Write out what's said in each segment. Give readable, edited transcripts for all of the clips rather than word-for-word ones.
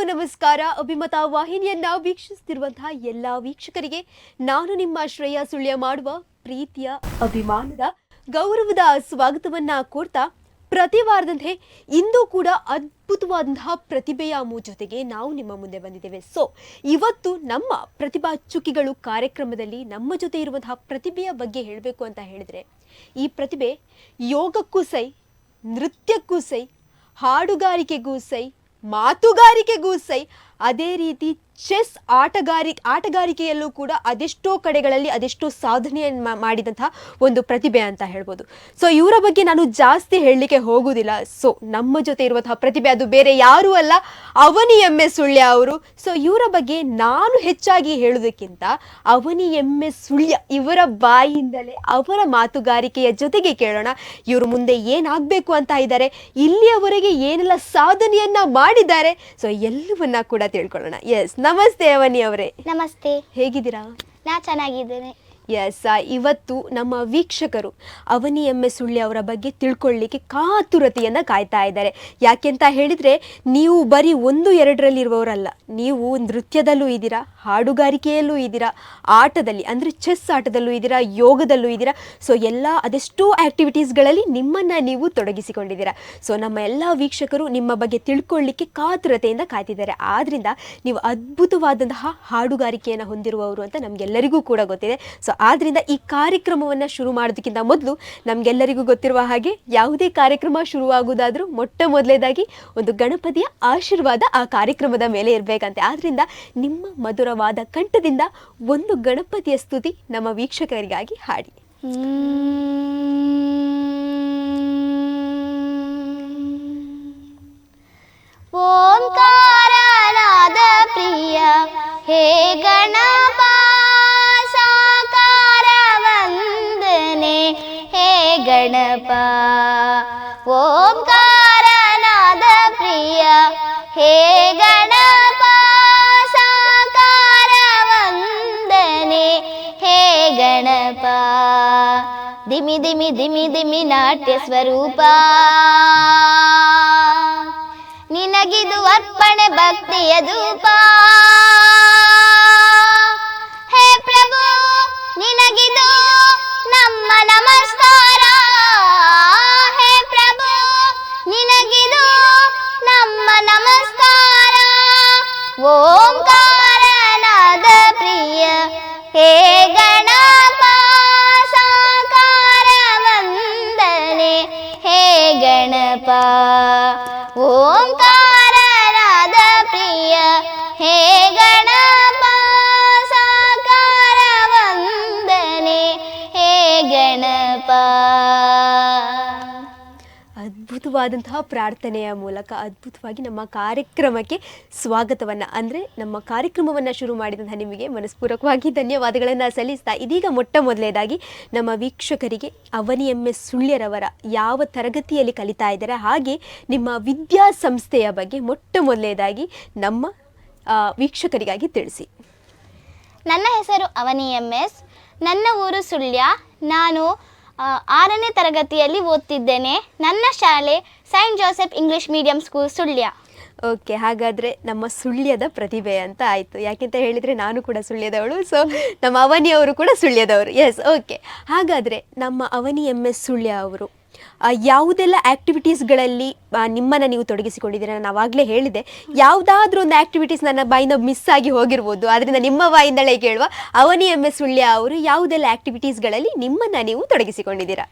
ನಮಸ್ಕಾರ. ಅಭಿಮತ ವಾಹಿನಿಯನ್ನ ವೀಕ್ಷಿಸುತ್ತಿರುವಂತಹ ಎಲ್ಲಾ ವೀಕ್ಷಕರಿಗೆ ನಾನು ನಿಮ್ಮ ಶ್ರೇಯಾ ಸುಳ್ಯ ಮಾಡುವ ಪ್ರೀತಿಯ ಅಭಿಮಾನದ ಗೌರವದ ಸ್ವಾಗತವನ್ನ ಕೋರ್ತಾ ಪ್ರತಿ ವಾರದಂತೆ ಇಂದು ಕೂಡ ಅದ್ಭುತವಾದಂತಹ ಪ್ರತಿಭೆಯ ಜೊತೆಗೆ ನಾವು ನಿಮ್ಮ ಮುಂದೆ ಬಂದಿದ್ದೇವೆ. ಸೊ ಇವತ್ತು ನಮ್ಮ ಪ್ರತಿಭಾ ಚುಕ್ಕಿಗಳು ಕಾರ್ಯಕ್ರಮದಲ್ಲಿ ನಮ್ಮ ಜೊತೆ ಇರುವಂತಹ ಪ್ರತಿಭೆಯ ಬಗ್ಗೆ ಹೇಳಬೇಕು ಅಂತ ಹೇಳಿದ್ರೆ, ಈ ಪ್ರತಿಭೆ ಯೋಗಕ್ಕೂ ಸೈ, ನೃತ್ಯಕ್ಕೂ ಸೈ, ಹಾಡುಗಾರಿಕೆಗೂ ಸೈ, ಮಾತುಗಾರಿಕೆಗೂ ಸೈ, ಅದೇ ರೀತಿ ಚೆಸ್ ಆಟಗಾರಿಕೆಯಲ್ಲೂ ಕೂಡ ಅದೆಷ್ಟೋ ಕಡೆಗಳಲ್ಲಿ ಅದೆಷ್ಟೋ ಸಾಧನೆಯನ್ನು ಮಾಡಿದಂತಹ ಒಂದು ಪ್ರತಿಭೆ ಅಂತ ಹೇಳ್ಬೋದು. ಸೊ ಇವರ ಬಗ್ಗೆ ನಾನು ಜಾಸ್ತಿ ಹೇಳಲಿಕ್ಕೆ ಹೋಗುವುದಿಲ್ಲ. ಸೊ ನಮ್ಮ ಜೊತೆ ಇರುವಂತಹ ಪ್ರತಿಭೆ ಅದು ಬೇರೆ ಯಾರೂ ಅಲ್ಲ, ಅವನಿ ಎಂ.ಎಸ್. ಸುಳ್ಯ ಅವರು. ಸೊ ಇವರ ಬಗ್ಗೆ ನಾನು ಹೆಚ್ಚಾಗಿ ಹೇಳೋದಕ್ಕಿಂತ ಅವನಿ ಎಂ.ಎಸ್. ಸುಳ್ಯ ಇವರ ಬಾಯಿಯಿಂದಲೇ ಅವರ ಮಾತುಗಾರಿಕೆಯ ಜೊತೆಗೆ ಕೇಳೋಣ. ಇವರು ಮುಂದೆ ಏನಾಗಬೇಕು ಅಂತ ಇದ್ದಾರೆ, ಇಲ್ಲಿಯವರೆಗೆ ಏನೆಲ್ಲ ಸಾಧನೆಯನ್ನ ಮಾಡಿದ್ದಾರೆ, ಸೊ ಎಲ್ಲವನ್ನ ಕೂಡ ತಿಳ್ಕೊಳ್ಳೋಣ. ಎಸ್, ನಮಸ್ತೆ ಅವನಿ ಅವರೇ. ನಮಸ್ತೆ. ಹೇಗಿದ್ದೀರಾ? ನಾ ಚೆನ್ನಾಗಿದ್ದೇನೆ. ಎಸ್, ಇವತ್ತು ನಮ್ಮ ವೀಕ್ಷಕರು ಅವನಿ ಎಂ.ಎಸ್. ಸುಳ್ಯ ಅವರ ಬಗ್ಗೆ ತಿಳ್ಕೊಳ್ಳಿಕ್ಕೆ ಕಾತುರತೆಯನ್ನು ಕಾಯ್ತಾ ಇದ್ದಾರೆ. ಯಾಕೆಂತ ಹೇಳಿದರೆ, ನೀವು ಬರೀ 1-2ರಲ್ಲಿ ಇರುವವರಲ್ಲ, ನೀವು ನೃತ್ಯದಲ್ಲೂ ಇದ್ದೀರಾ, ಹಾಡುಗಾರಿಕೆಯಲ್ಲೂ ಇದ್ದೀರಾ, ಆಟದಲ್ಲಿ ಅಂದರೆ ಚೆಸ್ ಆಟದಲ್ಲೂ ಇದ್ದೀರಾ, ಯೋಗದಲ್ಲೂ ಇದ್ದೀರಾ. ಸೊ ಎಲ್ಲ ಅದೆಷ್ಟೋ ಆ್ಯಕ್ಟಿವಿಟೀಸ್ಗಳಲ್ಲಿ ನಿಮ್ಮನ್ನು ನೀವು ತೊಡಗಿಸಿಕೊಂಡಿದ್ದೀರಾ. ಸೊ ನಮ್ಮ ಎಲ್ಲ ವೀಕ್ಷಕರು ನಿಮ್ಮ ಬಗ್ಗೆ ತಿಳ್ಕೊಳ್ಳಿಕ್ಕೆ ಕಾತುರತೆಯಿಂದ ಕಾಯ್ತಿದ್ದಾರೆ. ಆದ್ದರಿಂದ ನೀವು ಅದ್ಭುತವಾದಂತಹ ಹಾಡುಗಾರಿಕೆಯನ್ನು ಹೊಂದಿರುವವರು ಅಂತ ನಮಗೆಲ್ಲರಿಗೂ ಕೂಡ ಗೊತ್ತಿದೆ. ಸೊ ಆದ್ದರಿಂದ ಈ ಕಾರ್ಯಕ್ರಮವನ್ನು ಶುರು ಮಾಡೋದಕ್ಕಿಂತ ಮೊದಲು ನಮಗೆಲ್ಲರಿಗೂ ಗೊತ್ತಿರುವ ಹಾಗೆ ಯಾವುದೇ ಕಾರ್ಯಕ್ರಮ ಶುರುವಾಗುವುದಾದರೂ ಮೊದಲೇದಾಗಿ ಒಂದು ಗಣಪತಿಯ ಆಶೀರ್ವಾದ ಆ ಕಾರ್ಯಕ್ರಮದ ಮೇಲೆ ಇರಬೇಕಂತೆ. ಆದ್ದರಿಂದ ನಿಮ್ಮ ಮಧುರವಾದ ಕಂಠದಿಂದ ಒಂದು ಗಣಪತಿಯ ಸ್ತುತಿ ನಮ್ಮ ವೀಕ್ಷಕರಿಗಾಗಿ ಹಾಡಿ. ಓಂಕಾರನಾದ ಪ್ರಿಯ ಹೇ ಗಣಪ, ಗಣಪ. ಓಂಕಾರನಾದ ಪ್ರಿಯ ಹೇ ಗಣಪ, ಸಾಕಾರ ವಂದನೆ ಹೇ ಗಣಪ. ದಿಮಿ ದಿಮಿ ದಿಮಿ ದಿಮಿ ನಾಟ್ಯ ಸ್ವರೂಪ, ನಿನಗಿದು ಅರ್ಪಣೆ ಭಕ್ತಿಯ ಧೂಪ. ಹೇ ಪ್ರಭು, ನಿನಗಿದು ನಮ್ಮ ನಮಸ್ಕಾರ. ಹೇ ಪ್ರಭು, ನಿನಗಿದು ನಮ್ಮ ನಮಸ್ಕಾರ. ಓಂಕಾರನಾದ ಪ್ರಿಯ ಹೇ ಗಣಪ, ಸಾಕಾರ ವಂದನೆ ಹೇ ಗಣಪ. ಓಂಕಾರನಾದ ಪ್ರಿಯ ಹೇ ಗಣಪ, ಸಾಕಾರ ವಂದನೆ ಹೇ ಗಣಪ. ಅದ್ಭುತವಾದಂತಹ ಪ್ರಾರ್ಥನೆಯ ಮೂಲಕ ಅದ್ಭುತವಾಗಿ ನಮ್ಮ ಕಾರ್ಯಕ್ರಮಕ್ಕೆ ಸ್ವಾಗತವನ್ನು, ಅಂದರೆ ನಮ್ಮ ಕಾರ್ಯಕ್ರಮವನ್ನು ಶುರು ಮಾಡಿದಂತಹ ನಿಮಗೆ ಮನಸ್ಪೂರ್ವಕವಾಗಿ ಧನ್ಯವಾದಗಳನ್ನು ಸಲ್ಲಿಸ್ತಾ, ಇದೀಗ ಮೊದಲೇದಾಗಿ ನಮ್ಮ ವೀಕ್ಷಕರಿಗೆ ಅವನಿ ಎಂ.ಎಸ್. ಸುಳ್ಯರವರ ಯಾವ ತರಗತಿಯಲ್ಲಿ ಕಲಿತಾ ಇದ್ದಾರೆ, ಹಾಗೆ ನಿಮ್ಮ ವಿದ್ಯಾಸಂಸ್ಥೆಯ ಬಗ್ಗೆ ಮೊದಲೇದಾಗಿ ನಮ್ಮ ವೀಕ್ಷಕರಿಗಾಗಿ ತಿಳಿಸಿ. ನನ್ನ ಹೆಸರು ಅವನಿ ಎಂ.ಎಸ್. ನನ್ನ ಊರು ಸುಳ್ಯ. ನಾನು 6ನೇ ತರಗತಿಯಲ್ಲಿ ಓದ್ತಿದ್ದೇನೆ. ನನ್ನ ಶಾಲೆ Saint Joseph English medium school Sullia. Okay, ಹಾಗಾದರೆ ನಮ್ಮ ಸುಳ್ಯದ ಪ್ರತಿಭೆ ಅಂತ ಆಯಿತು. ಯಾಕೆಂತ ಹೇಳಿದರೆ ನಾನು ಕೂಡ ಸುಳ್ಯದವಳು, ಸೊ ನಮ್ಮ ಅವನಿಯವರು ಕೂಡ ಸುಳ್ಯದವರು. S, okay. ಹಾಗಾದರೆ ನಮ್ಮ ಅವನಿ ಎಂ.ಎಸ್. ಸುಳ್ಯ ಅವರು ಯಾವುದೆಲ್ಲ ಆ್ಯಕ್ಟಿವಿಟೀಸ್ಗಳಲ್ಲಿ ನಿಮ್ಮನ್ನು ನೀವು ತೊಡಗಿಸಿಕೊಂಡಿದ್ದೀರ? ನಾನು ಆವಾಗಲೇ ಹೇಳಿದೆ, ಯಾವುದಾದ್ರೂ ಒಂದು ಆ್ಯಕ್ಟಿವಿಟೀಸ್ ನನ್ನ ಬಾಯಿಂದ ಮಿಸ್ ಆಗಿ ಹೋಗಿರ್ಬೋದು. ಆದ್ದರಿಂದ ನಿಮ್ಮ ಬಾಯಿಂದಲೇ ಕೇಳುವ, ಅವನಿ ಎಂ.ಎಸ್. ಸುಳ್ಯ ಅವರು ಯಾವುದೆಲ್ಲ ಆ್ಯಕ್ಟಿವಿಟೀಸ್ಗಳಲ್ಲಿ ನಿಮ್ಮನ್ನು ನೀವು ತೊಡಗಿಸಿಕೊಂಡಿದ್ದೀರಾ?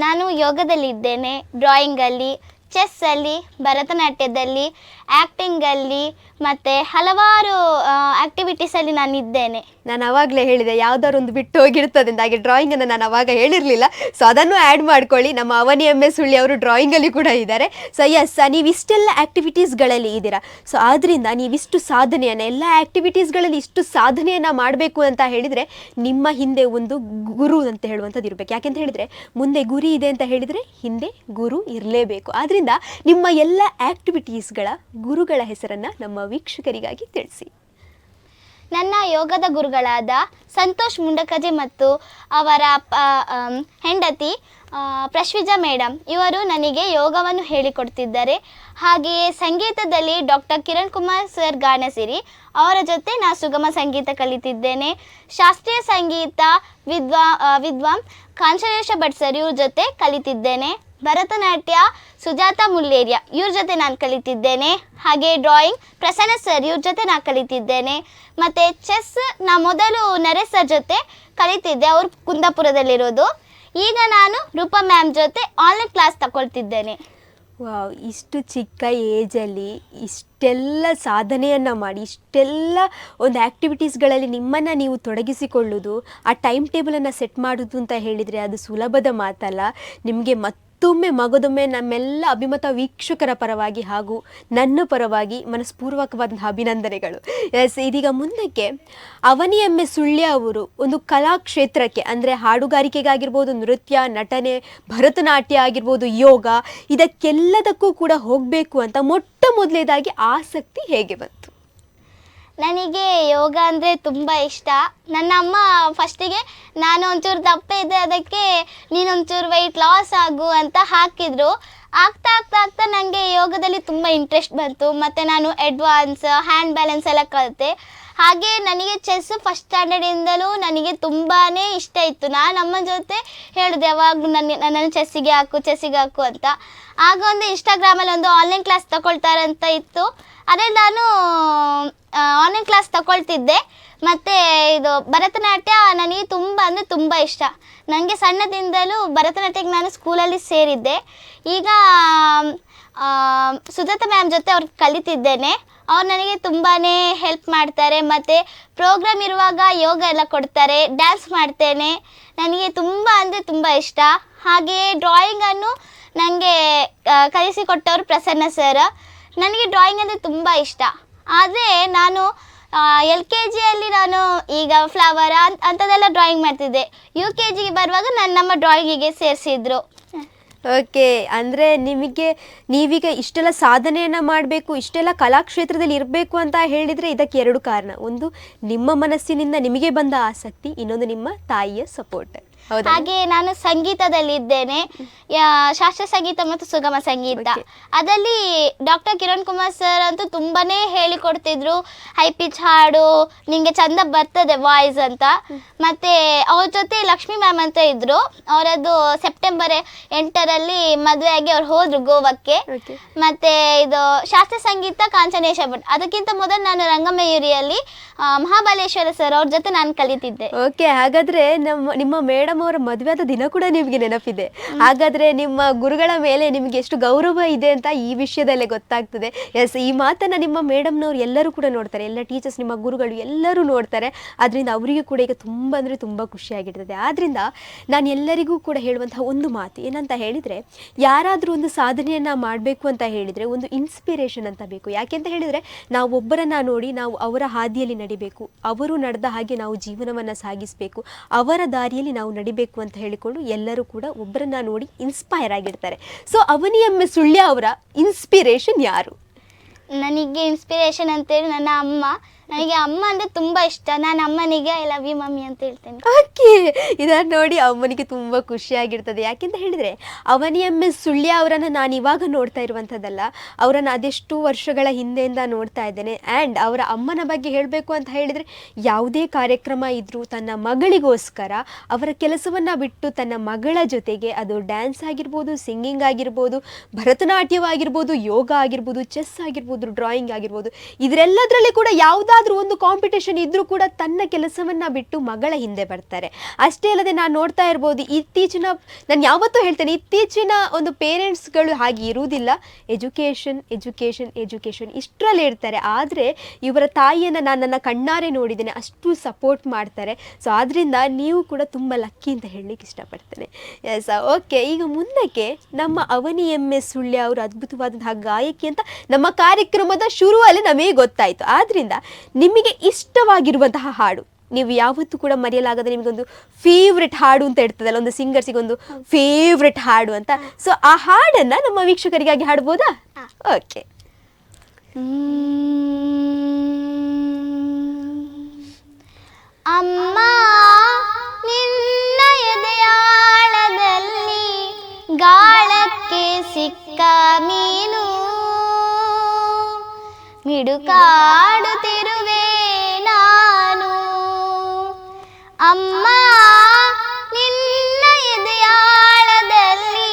ನಾನು ಯೋಗದಲ್ಲಿದ್ದೇನೆ, ಡ್ರಾಯಿಂಗಲ್ಲಿ, ಚೆಸ್ಸಲ್ಲಿ, ಭರತನಾಟ್ಯದಲ್ಲಿ, ಆ್ಯಕ್ಟಿಂಗಲ್ಲಿ ಮತ್ತು ಹಲವಾರು ಆ್ಯಕ್ಟಿವಿಟೀಸಲ್ಲಿ ನಾನು ಇದ್ದೇನೆ. ನಾನು ಆವಾಗಲೇ ಹೇಳಿದೆ ಯಾವುದಾದ್ರು ಒಂದು ಬಿಟ್ಟು ಹೋಗಿರ್ತದೆ ಅಂತ. ಹಾಗೆ ಡ್ರಾಯಿಂಗನ್ನು ನಾನು ಆವಾಗ ಹೇಳಿರಲಿಲ್ಲ, ಸೊ ಅದನ್ನು ಆ್ಯಡ್ ಮಾಡ್ಕೊಳ್ಳಿ. ನಮ್ಮ ಅವನಿ ಎಂ.ಎಸ್. ಸುಳ್ಯ ಅವರು ಡ್ರಾಯಿಂಗಲ್ಲಿ ಕೂಡ ಇದ್ದಾರೆ. ಸೊ ಎಸ್, ನೀವು ಇಷ್ಟೆಲ್ಲ ಆ್ಯಕ್ಟಿವಿಟೀಸ್ಗಳಲ್ಲಿ ಇದ್ದೀರಾ. ಸೊ ಆದ್ದರಿಂದ ನೀವಿಷ್ಟು ಸಾಧನೆಯನ್ನು, ಎಲ್ಲ ಆ್ಯಕ್ಟಿವಿಟೀಸ್ಗಳಲ್ಲಿ ಇಷ್ಟು ಸಾಧನೆಯನ್ನು ಮಾಡಬೇಕು ಅಂತ ಹೇಳಿದರೆ ನಿಮ್ಮ ಹಿಂದೆ ಒಂದು ಗುರು ಅಂತ ಹೇಳುವಂಥದ್ದು ಇರಬೇಕು. ಯಾಕೆಂತ ಹೇಳಿದರೆ ಮುಂದೆ ಗುರಿ ಇದೆ ಅಂತ ಹೇಳಿದರೆ ಹಿಂದೆ ಗುರು ಇರಲೇಬೇಕು. ಆದ್ದರಿಂದ ನಿಮ್ಮ ಎಲ್ಲ ಆ್ಯಕ್ಟಿವಿಟೀಸ್ಗಳ ಗುರುಗಳ ಹೆಸರನ್ನು ನಮ್ಮ ವೀಕ್ಷಕರಿಗಾಗಿ ತಿಳಿಸಿ. ನನ್ನ ಯೋಗದ ಗುರುಗಳಾದ ಸಂತೋಷ್ ಮುಂಡಕಜೆ ಮತ್ತು ಅವರ ಹೆಂಡತಿ ಪ್ರಶ್ವಿಜಾ ಮೇಡಮ್ ಇವರು ನನಗೆ ಯೋಗವನ್ನು ಹೇಳಿಕೊಡ್ತಿದ್ದಾರೆ. ಹಾಗೆಯೇ ಸಂಗೀತದಲ್ಲಿ ಡಾಕ್ಟರ್ ಕಿರಣ್ ಕುಮಾರ್ ಸರ್ ಗಾನಸಿರಿ ಅವರ ಜೊತೆ ನಾನು ಸುಗಮ ಸಂಗೀತ ಕಲಿತಿದ್ದೇನೆ. ಶಾಸ್ತ್ರೀಯ ಸಂಗೀತ ವಿದ್ವಾನ್ ಕಾಂಚನೇಶ ಭಟ್ ಸರ್ ಇವ್ರ ಜೊತೆ ಕಲಿತಿದ್ದೇನೆ. ಭರತನಾಟ್ಯ ಸುಜಾತ ಮುಲ್ಲೇರಿಯ ಇವ್ರ ಜೊತೆ ನಾನು ಕಲಿತಿದ್ದೇನೆ. ಹಾಗೆ ಡ್ರಾಯಿಂಗ್ ಪ್ರಸನ್ನ ಸರ್ ಇವ್ರ ಜೊತೆ ನಾನು ಕಲಿತಿದ್ದೇನೆ. ಮತ್ತು ಚೆಸ್ ನಾ ಮೊದಲು ನರೇಶ್ ಸರ್ ಜೊತೆ ಕಲಿತಿದ್ದೆ, ಅವರು ಕುಂದಾಪುರದಲ್ಲಿರೋದು. ಈಗ ನಾನು ರೂಪಾ ಮ್ಯಾಮ್ ಜೊತೆ ಆನ್ಲೈನ್ ಕ್ಲಾಸ್ ತಗೊಳ್ತಿದ್ದೇನೆ. ವಾವ್, ಇಷ್ಟು ಚಿಕ್ಕ ಏಜಲ್ಲಿ ಇಷ್ಟೆಲ್ಲ ಸಾಧನೆಯನ್ನು ಮಾಡಿ ಇಷ್ಟೆಲ್ಲ ಒಂದು ಆ್ಯಕ್ಟಿವಿಟೀಸ್ಗಳಲ್ಲಿ ನಿಮ್ಮನ್ನು ನೀವು ತೊಡಗಿಸಿಕೊಳ್ಳೋದು, ಆ ಟೈಮ್ ಟೇಬಲನ್ನು ಸೆಟ್ ಮಾಡೋದು ಅಂತ ಹೇಳಿದರೆ ಅದು ಸುಲಭದ ಮಾತಲ್ಲ. ನಿಮಗೆ ಮಗದೊಮ್ಮೆ ನಮ್ಮೆಲ್ಲ ಅಭಿಮತ ವೀಕ್ಷಕರ ಪರವಾಗಿ ಹಾಗೂ ನನ್ನ ಪರವಾಗಿ ಮನಸ್ಪೂರ್ವಕವಾದಂಥ ಅಭಿನಂದನೆಗಳು. ಎಸ್, ಇದೀಗ ಮುಂದಕ್ಕೆ ಅವನಿ ಎಮ್ಮೆ ಸುಳ್ಯ ಅವರು ಒಂದು ಕಲಾಕ್ಷೇತ್ರಕ್ಕೆ ಅಂದರೆ ಹಾಡುಗಾರಿಕೆಗಾಗಿರ್ಬೋದು, ನೃತ್ಯ, ನಟನೆ, ಭರತನಾಟ್ಯ ಆಗಿರ್ಬೋದು, ಯೋಗ, ಇದಕ್ಕೆಲ್ಲದಕ್ಕೂ ಕೂಡ ಹೋಗಬೇಕು ಅಂತ ಮೊಟ್ಟ ಮೊದಲೇದಾಗಿ ಆಸಕ್ತಿ ಹೇಗೆ ಬಂತು? ನನಗೆ ಯೋಗ ಅಂದರೆ ತುಂಬ ಇಷ್ಟ. ನನ್ನ ಅಮ್ಮ ಫಸ್ಟಿಗೆ ನಾನು ಒಂಚೂರು ದಪ್ಪ ಇದ್ದೆ, ಅದಕ್ಕೆ ನೀನೊಂಚೂರು ವೆಯ್ಟ್ ಲಾಸ್ ಆಗು ಅಂತ ಹಾಕಿದ್ರು. ಆಗ್ತಾ ಆಗ್ತಾ ಆಗ್ತಾ ನನಗೆ ಯೋಗದಲ್ಲಿ ತುಂಬ ಇಂಟ್ರೆಸ್ಟ್ ಬಂತು. ಮತ್ತು ನಾನು ಅಡ್ವಾನ್ಸ್ ಹ್ಯಾಂಡ್ ಬ್ಯಾಲೆನ್ಸ್ ಎಲ್ಲ ಕಲಿತೆ. ಹಾಗೆ ನನಗೆ ಚೆಸ್ ಫಸ್ಟ್ ಸ್ಟ್ಯಾಂಡರ್ಡಿಂದಲೂ ನನಗೆ ತುಂಬಾ ಇಷ್ಟ ಇತ್ತು. ನಾನು ಅಮ್ಮನ ಜೊತೆ ಹೇಳಿದೆ ಯಾವಾಗಲೂ ನನ್ನನ್ನು ಚೆಸ್ಸಿಗೆ ಹಾಕು ಅಂತ. ಆಗ ಒಂದು ಇನ್ಸ್ಟಾಗ್ರಾಮಲ್ಲಿ ಒಂದು ಆನ್ಲೈನ್ ಕ್ಲಾಸ್ ತಗೊಳ್ತಾರಂತ ಇತ್ತು, ಅದ್ರಲ್ಲಿ ನಾನು ಆನ್ಲೈನ್ ಕ್ಲಾಸ್ ತಗೊಳ್ತಿದ್ದೆ. ಮತ್ತು ಇದು ಭರತನಾಟ್ಯ ನನಗೆ ತುಂಬ ಅಂದರೆ ತುಂಬ ಇಷ್ಟ. ನನಗೆ ಸಣ್ಣದಿಂದಲೂ ಭರತನಾಟ್ಯಕ್ಕೆ ನಾನು ಸ್ಕೂಲಲ್ಲಿ ಸೇರಿದ್ದೆ. ಈಗ ಸುಜಾತ ಮ್ಯಾಮ್ ಜೊತೆ ಅವ್ರು ಕಲಿತಿದ್ದೇನೆ. ಅವ್ರು ನನಗೆ ತುಂಬಾ ಹೆಲ್ಪ್ ಮಾಡ್ತಾರೆ. ಮತ್ತು ಪ್ರೋಗ್ರಾಮ್ ಇರುವಾಗ ಯೋಗ ಎಲ್ಲ ಕೊಡ್ತಾರೆ, ಡ್ಯಾನ್ಸ್ ಮಾಡ್ತೇನೆ. ನನಗೆ ತುಂಬ ಅಂದರೆ ತುಂಬ ಇಷ್ಟ. ಹಾಗೆಯೇ ಡ್ರಾಯಿಂಗನ್ನು ನನಗೆ ಕಲಿಸಿಕೊಟ್ಟವರು ಪ್ರಸನ್ನ ಸರ್. ನನಗೆ ಡ್ರಾಯಿಂಗ್ ಅಂದರೆ ತುಂಬ ಇಷ್ಟ. ಆದರೆ ನಾನು LKGಯಲ್ಲಿ ನಾನು ಈಗ ಫ್ಲವರ್ ಅಂಥದ್ದೆಲ್ಲ ಡ್ರಾಯಿಂಗ್ ಮಾಡ್ತಿದ್ದೆ. UKGಗೆ ಬರುವಾಗ ನಮ್ಮ ಡ್ರಾಯಿಂಗಿಗೆ ಸೇರಿಸಿದ್ರು. ಓಕೆ, ಅಂದರೆ ನೀವೀಗ ಇಷ್ಟೆಲ್ಲ ಸಾಧನೆಯನ್ನು ಮಾಡಬೇಕು, ಇಷ್ಟೆಲ್ಲ ಕಲಾಕ್ಷೇತ್ರದಲ್ಲಿ ಇರಬೇಕು ಅಂತ ಹೇಳಿದರೆ ಇದಕ್ಕೆ ಎರಡು ಕಾರಣ. ಒಂದು ನಿಮ್ಮ ಮನಸ್ಸಿನಿಂದ ನಿಮಗೆ ಬಂದ ಆಸಕ್ತಿ, ಇನ್ನೊಂದು ನಿಮ್ಮ ತಾಯಿಯ ಸಪೋರ್ಟ್. ಹಾಗೆ ನಾನು ಸಂಗೀತದಲ್ಲಿದ್ದೇನೆ, ಶಾಸ್ತ್ರೀಯ ಸಂಗೀತ ಮತ್ತು ಸುಗಮ ಸಂಗೀತ. ಅದರಲ್ಲಿ ಡಾಕ್ಟರ್ ಕಿರಣ್ ಕುಮಾರ್ ಸರ್ ಅಂತೂ ತುಂಬಾನೇ ಹೇಳಿಕೊಡ್ತಿದ್ರು. ಹೈ ಪಿಚ್ ಹಾಡು, ನಿಂಗೆ ಚಂದ ಬರ್ತದೆ ವಾಯ್ಸ್ ಅಂತ. ಮತ್ತೆ ಅವ್ರ ಜೊತೆ ಲಕ್ಷ್ಮೀ ಮ್ಯಾಮ್ ಅಂತ ಇದ್ರು. ಅವರದ್ದು ಸೆಪ್ಟೆಂಬರ್ 8ರಲ್ಲಿ ಮದುವೆ ಆಗಿ ಅವ್ರು ಹೋದ್ರು ಗೋವಾಕ್ಕೆ. ಮತ್ತೆ ಇದು ಶಾಸ್ತ್ರೀಯ ಸಂಗೀತ ಕಾಂಚನೇಶ ಭಟ್. ಅದಕ್ಕಿಂತ ಮೊದಲು ನಾನು ರಂಗಮಯೂರಿಯಲ್ಲಿ ಮಹಾಬಲೇಶ್ವರ ಸರ್ ಅವ್ರ ಜೊತೆ ನಾನು ಕಲಿತಿದ್ದೆ. ಓಕೆ, ಹಾಗಾದ್ರೆ ನಿಮ್ಮ ಮೇಡಮ್ ಅವರ ಮದುವೆಯಾದ ದಿನ ಕೂಡ ನಿಮಗೆ ನೆನಪಿದೆ. ಹಾಗಾದ್ರೆ ನಿಮ್ಮ ಗುರುಗಳ ಮೇಲೆ ನಿಮಗೆ ಎಷ್ಟು ಗೌರವ ಇದೆ ಅಂತ ಈ ವಿಷಯದಲ್ಲೇ ಗೊತ್ತಾಗ್ತದೆ. ಎಸ್, ಈ ಮಾತನ್ನ ನಿಮ್ಮ ಮೇಡಮ್ನವ್ರು ಎಲ್ಲರೂ ಕೂಡ ನೋಡ್ತಾರೆ, ಎಲ್ಲ ಟೀಚರ್ಸ್, ನಿಮ್ಮ ಗುರುಗಳು ಎಲ್ಲರೂ ನೋಡ್ತಾರೆ. ಅದರಿಂದ ಅವರಿಗೂ ಕೂಡ ಈಗ ತುಂಬ ಅಂದರೆ ತುಂಬ ಖುಷಿಯಾಗಿರ್ತದೆ. ಆದ್ದರಿಂದ ನಾನು ಎಲ್ಲರಿಗೂ ಕೂಡ ಹೇಳುವಂತಹ ಒಂದು ಮಾತು ಏನಂತ ಹೇಳಿದರೆ, ಯಾರಾದರೂ ಒಂದು ಸಾಧನೆಯನ್ನು ಮಾಡಬೇಕು ಅಂತ ಹೇಳಿದರೆ ಒಂದು ಇನ್ಸ್ಪಿರೇಷನ್ ಅಂತ ಬೇಕು. ಯಾಕೆ ಅಂತ ಹೇಳಿದರೆ, ನಾವು ಒಬ್ಬರನ್ನು ನೋಡಿ ನಾವು ಅವರ ಹಾದಿಯಲ್ಲಿ ನಡಿಬೇಕು, ಅವರು ನಡೆದ ಹಾಗೆ ನಾವು ಜೀವನವನ್ನು ಸಾಗಿಸಬೇಕು, ಅವರ ದಾರಿಯಲ್ಲಿ ನಾವು ನಡಿಬೇಕು ಅಂತ ಹೇಳಿಕೊಂಡು ಎಲ್ಲರೂ ಕೂಡ ಒಬ್ಬರನ್ನ ನೋಡಿ ಇನ್ಸ್ಪೈರ್ ಆಗಿರ್ತಾರೆ. ಸೊ ಅವನಿ ಎಮ್ಮೆ ಸುಳ್ಯ ಅವರ ಇನ್ಸ್ಪಿರೇಷನ್ ಯಾರು? ನನಗೆ ಇನ್ಸ್ಪಿರೇಷನ್ ಅಂತೇಳಿ ನನ್ನ ಅಮ್ಮ. ನನಗೆ ಅಮ್ಮ ಅಂದರೆ ತುಂಬ ಇಷ್ಟ. ನಾನು ಅಮ್ಮನಿಗೆ ಐ ಲವ್ ಯು ಮಮ್ಮಿ ಅಂತ ಹೇಳ್ತೇನೆ. ಓಕೆ, ಇದನ್ನು ನೋಡಿ ಅಮ್ಮನಿಗೆ ತುಂಬ ಖುಷಿಯಾಗಿರ್ತದೆ. ಯಾಕೆಂತ ಹೇಳಿದರೆ ಅವನಿ ಎಮ್ಮೆ ಸುಳ್ಯ ಅವರನ್ನು ನಾನು ಇವಾಗ ನೋಡ್ತಾ ಇರುವಂಥದ್ದಲ್ಲ, ಅವರನ್ನು ಅದೆಷ್ಟು ವರ್ಷಗಳ ಹಿಂದೆಯಿಂದ ನೋಡ್ತಾ ಇದ್ದೇನೆ. ಆ್ಯಂಡ್ ಅವರ ಅಮ್ಮನ ಬಗ್ಗೆ ಹೇಳಬೇಕು ಅಂತ ಹೇಳಿದರೆ, ಯಾವುದೇ ಕಾರ್ಯಕ್ರಮ ಇದ್ದರೂ ತನ್ನ ಮಗಳಿಗೋಸ್ಕರ ಅವರ ಕೆಲಸವನ್ನು ಬಿಟ್ಟು ತನ್ನ ಮಗಳ ಜೊತೆಗೆ, ಅದು ಡ್ಯಾನ್ಸ್ ಆಗಿರ್ಬೋದು, ಸಿಂಗಿಂಗ್ ಆಗಿರ್ಬೋದು, ಭರತನಾಟ್ಯವಾಗಿರ್ಬೋದು, ಯೋಗ ಆಗಿರ್ಬೋದು, ಚೆಸ್ ಆಗಿರ್ಬೋದು, ಡ್ರಾಯಿಂಗ್ ಆಗಿರ್ಬೋದು, ಇದರೆಲ್ಲದರಲ್ಲಿ ಕೂಡ ಯಾವುದಾದ್ರೂ ಒಂದು ಕಾಂಪಿಟೇಷನ್ ಇದ್ರೂ ಕೂಡ ತನ್ನ ಕೆಲಸವನ್ನ ಬಿಟ್ಟು ಮಗಳ ಹಿಂದೆ ಬರ್ತಾರೆ. ಅಷ್ಟೇ ಅಲ್ಲದೆ ನಾನು ನೋಡ್ತಾ ಇರ್ಬೋದು, ನಾನು ಯಾವತ್ತೂ ಹೇಳ್ತೇನೆ, ಇತ್ತೀಚಿನ ಒಂದು ಪೇರೆಂಟ್ಸ್ಗಳು ಹಾಗೆ ಇರುವುದಿಲ್ಲ. ಎಜುಕೇಷನ್ ಎಜುಕೇಷನ್ ಎಜುಕೇಷನ್ ಇಷ್ಟರಲ್ಲಿ ಇರ್ತಾರೆ. ಆದರೆ ಇವರ ತಾಯಿಯನ್ನು ನಾನು ನನ್ನ ಕಣ್ಣಾರೆ ನೋಡಿದ್ದೇನೆ, ಅಷ್ಟು ಸಪೋರ್ಟ್ ಮಾಡ್ತಾರೆ. ಸೊ ಆದ್ದರಿಂದ ನೀವು ಕೂಡ ತುಂಬ ಲಕ್ಕಿ ಅಂತ ಹೇಳಲಿಕ್ಕೆ ಇಷ್ಟಪಡ್ತೇನೆ. ಎಸ್, ಓಕೆ, ಈಗ ಮುಂದಕ್ಕೆ ನಮ್ಮ ಅವನಿ ಎಮ್ಮೆ ಸುಳ್ಯ ಅವರು ಅದ್ಭುತವಾದಂತಹ ಗಾಯಕಿ ಅಂತ ನಮ್ಮ ಕಾರ್ಯಕ್ರಮದ ಶುರುವಲ್ಲಿ ನಮಗೆ ಗೊತ್ತಾಯಿತು. ಆದ್ದರಿಂದ ನಿಮಗೆ ಇಷ್ಟವಾಗಿರುವಂತಹ ಹಾಡು, ನೀವು ಯಾವತ್ತೂ ಕೂಡ ಮರೆಯಲಾಗದೆ ನಿಮಗೊಂದು ಫೇವ್ರೆಟ್ ಹಾಡು ಅಂತ ಇರ್ತದಲ್ಲ, ಒಂದು ಸಿಂಗರ್ಸಿಗೊಂದು ಫೇವ್ರೆಟ್ ಹಾಡು ಅಂತ. ಸೊ ಆ ಹಾಡನ್ನು ನಮ್ಮ ವೀಕ್ಷಕರಿಗಾಗಿ ಹಾಡ್ಬೋದಾ? ಓಕೆ. ಅಮ್ಮ ನಿನ್ನ ಎದೆಯಾಳದಲ್ಲಿ ಗಾಳಕ್ಕೆ ಸಿಕ್ಕ ಮೀನು ಮಿಡುಕಾಡುತ್ತಿರುವೆ ನಾನು. ಅಮ್ಮ ನಿನ್ನ ಎದೆಯಾಳದಲ್ಲಿ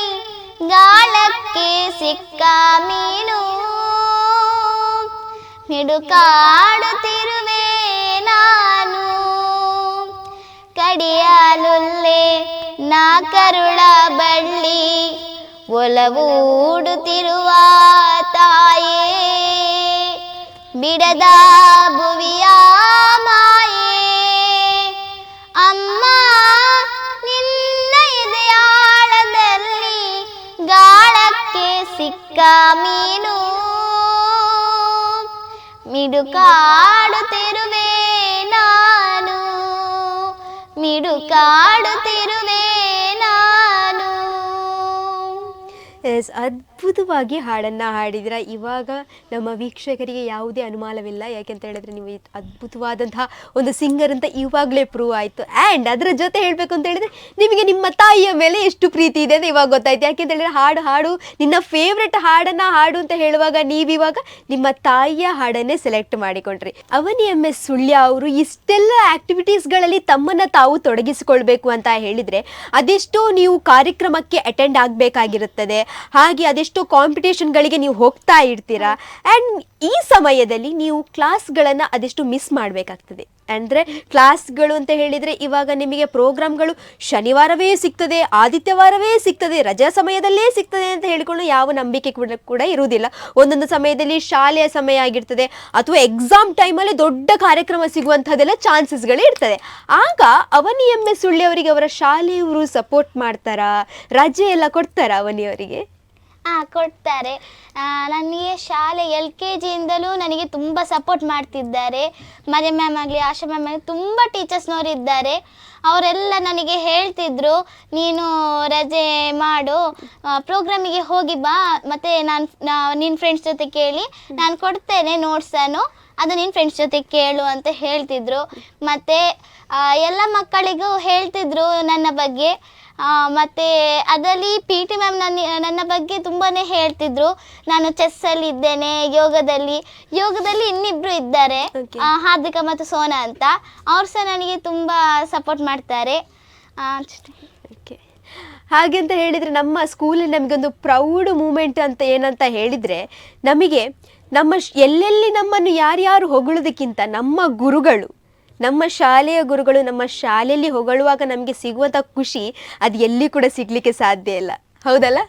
ಗಾಳಕ್ಕೆ ಸಿಕ್ಕ ಮೀನು ಮಿಡುಕಾಡುತ್ತಿರುವೆ ನಾನು. ಕಡಿಯಾಲುಲ್ಲೆ ನಾ ಕರುಳ ಬಳ್ಳಿ ಒಲವೂಡುತ್ತಿರುವ ತಾಯೇ ಬಿಡದ ಭುವಿಯ ಮಾಯೇ. ಅಮ್ಮ ನಿನ್ನ ಎದೆಯಾಳದಲ್ಲಿ ಗಾಳಕ್ಕೆ ಸಿಕ್ಕ ಮೀನು ಮಿಡುಕಾಡುತ್ತಿರುವೆ ನಾನು ಮಿಡುಕಾಡುತ್ತಿರುವೆ ನಾನು. ಎಸ್, ಅದ್ಭುತವಾಗಿ ಹಾಡನ್ನು ಹಾಡಿದಿರ. ಇವಾಗ ನಮ್ಮ ವೀಕ್ಷಕರಿಗೆ ಯಾವುದೇ ಅನುಮಾನವಿಲ್ಲ, ಯಾಕೆಂತ ಹೇಳಿದ್ರೆ ನೀವು ಅದ್ಭುತವಾದಂತಹ ಒಂದು ಸಿಂಗರ್ ಅಂತ ಇವಾಗಲೇ ಪ್ರೂವ್ ಆಯಿತು. ಆ್ಯಂಡ್ ಅದರ ಜೊತೆ ಹೇಳಬೇಕು ಅಂತ ಹೇಳಿದ್ರೆ ನಿಮಗೆ ನಿಮ್ಮ ತಾಯಿಯ ಮೇಲೆ ಎಷ್ಟು ಪ್ರೀತಿ ಇದೆ ಅಂತ ಇವಾಗ ಗೊತ್ತಾಯ್ತು. ಯಾಕೆಂತ ಹೇಳಿದ್ರೆ ಹಾಡು ನಿನ್ನ ಫೇವ್ರೆಟ್ ಹಾಡನ್ನು ಹಾಡು ಅಂತ ಹೇಳುವಾಗ ನೀವಿವಾಗ ನಿಮ್ಮ ತಾಯಿಯ ಹಾಡನ್ನೇ ಸೆಲೆಕ್ಟ್ ಮಾಡಿಕೊಂಡ್ರಿ. ಅವನಿ MS ಸುಳ್ಯ ಅವರು ಇಷ್ಟೆಲ್ಲ ಆ್ಯಕ್ಟಿವಿಟೀಸ್ಗಳಲ್ಲಿ ತಮ್ಮನ್ನು ತಾವು ತೊಡಗಿಸಿಕೊಳ್ಬೇಕು ಅಂತ ಹೇಳಿದರೆ ಅದೆಷ್ಟೋ ನೀವು ಕಾರ್ಯಕ್ರಮಕ್ಕೆ ಅಟೆಂಡ್ ಆಗಬೇಕಾಗಿರುತ್ತದೆ, ಹಾಗೆ ಅದೆಷ್ಟೋ ಕಾಂಪಿಟೇಷನ್ಗಳಿಗೆ ನೀವು ಹೋಗ್ತಾ ಇರ್ತೀರಾ. ಆ್ಯಂಡ್ ಈ ಸಮಯದಲ್ಲಿ ನೀವು ಕ್ಲಾಸ್ಗಳನ್ನು ಅದೆಷ್ಟು ಮಿಸ್ ಮಾಡಬೇಕಾಗ್ತದೆ. ಅಂದರೆ ಕ್ಲಾಸ್ಗಳು ಅಂತ ಹೇಳಿದರೆ ಇವಾಗ ನಿಮಗೆ ಪ್ರೋಗ್ರಾಮ್ಗಳು ಶನಿವಾರವೇ ಸಿಗ್ತದೆ, ಆದಿತ್ಯವಾರವೇ ಸಿಗ್ತದೆ, ರಜಾ ಸಮಯದಲ್ಲೇ ಸಿಗ್ತದೆ ಅಂತ ಹೇಳಿಕೊಂಡು ಯಾವ ನಂಬಿಕೆ ಕೂಡ ಇರುವುದಿಲ್ಲ. ಒಂದೊಂದು ಸಮಯದಲ್ಲಿ ಶಾಲೆಯ ಸಮಯ ಆಗಿರ್ತದೆ ಅಥವಾ ಎಕ್ಸಾಮ್ ಟೈಮಲ್ಲಿ ದೊಡ್ಡ ಕಾರ್ಯಕ್ರಮ ಸಿಗುವಂಥದ್ದೆಲ್ಲ ಚಾನ್ಸಸ್ಗಳು ಇರ್ತದೆ. ಆಗ ಅವನಿ MS ಸುಳ್ಯ ಅವರಿಗೆ ಅವರ ಶಾಲೆಯವರು ಸಪೋರ್ಟ್ ಮಾಡ್ತಾರಾ, ರಜೆ ಎಲ್ಲ ಕೊಡ್ತಾರಾ ಅವನಿಯವರಿಗೆ? ಕೊಡ್ತಾರೆ. ನನಗೆ ಶಾಲೆ LKGಯಿಂದಲೂ ನನಗೆ ತುಂಬ ಸಪೋರ್ಟ್ ಮಾಡ್ತಿದ್ದಾರೆ. ಮರೆ ಮ್ಯಾಮ್ ಆಗಲಿ, ಆಶಾ ಮ್ಯಾಮ್ ಆಗಲಿ, ತುಂಬ ಟೀಚರ್ಸ್ನವರು ಇದ್ದಾರೆ. ಅವರೆಲ್ಲ ನನಗೆ ಹೇಳ್ತಿದ್ರು, ನೀನು ರಜೆ ಮಾಡು, ಪ್ರೋಗ್ರಾಮಿಗೆ ಹೋಗಿ ಬಾ, ಮತ್ತು ನಿನ್ನ ಫ್ರೆಂಡ್ಸ್ ಜೊತೆ ಕೇಳಿ ನಾನು ಕೊಡ್ತೇನೆ ನೋಟ್ಸನ್ನು, ಅದು ನಿನ್ನ ಫ್ರೆಂಡ್ಸ್ ಜೊತೆ ಕೇಳು ಅಂತ ಹೇಳ್ತಿದ್ರು. ಮತ್ತು ಎಲ್ಲ ಮಕ್ಕಳಿಗೂ ಹೇಳ್ತಿದ್ರು ನನ್ನ ಬಗ್ಗೆ. ಮತ್ತು ಅದರಲ್ಲಿ PT ಮ್ಯಾಮ್ ನನ್ನ ಬಗ್ಗೆ ತುಂಬಾ ಹೇಳ್ತಿದ್ರು. ನಾನು ಚೆಸ್ಸಲ್ಲಿ ಇದ್ದೇನೆ, ಯೋಗದಲ್ಲಿ ಇನ್ನಿಬ್ಬರು ಇದ್ದಾರೆ, ಹಾರ್ದಿಕ ಮತ್ತು ಸೋನಾ ಅಂತ. ಅವ್ರು ಸಹ ನನಗೆ ತುಂಬ ಸಪೋರ್ಟ್ ಮಾಡ್ತಾರೆ. ಹಾಗೆ ಅಂತ ಹೇಳಿದರೆ ನಮ್ಮ ಸ್ಕೂಲಲ್ಲಿ ನಮಗೊಂದು ಪ್ರೌಡ್ ಮೂಮೆಂಟ್ ಅಂತ ಏನಂತ ಹೇಳಿದರೆ, ನಮಗೆ ಎಲ್ಲೆಲ್ಲಿ ನಮ್ಮನ್ನು ಯಾರ್ಯಾರು ಹೊಗಳೋದಕ್ಕಿಂತ ನಮ್ಮ ಗುರುಗಳು, ನಮ್ಮ ಶಾಲೆಯ ಗುರುಗಳು ನಮ್ಮ ಶಾಲೆಯಲ್ಲಿ ಹೊಗಳುವಾಗ ನಮಗೆ ಸಿಗುವಂಥ ಖುಷಿ ಅದು ಎಲ್ಲಿ ಕೂಡ ಸಿಗಲಿಕ್ಕೆ ಸಾಧ್ಯ ಇಲ್ಲ. ಹೌದಲ್ಲ?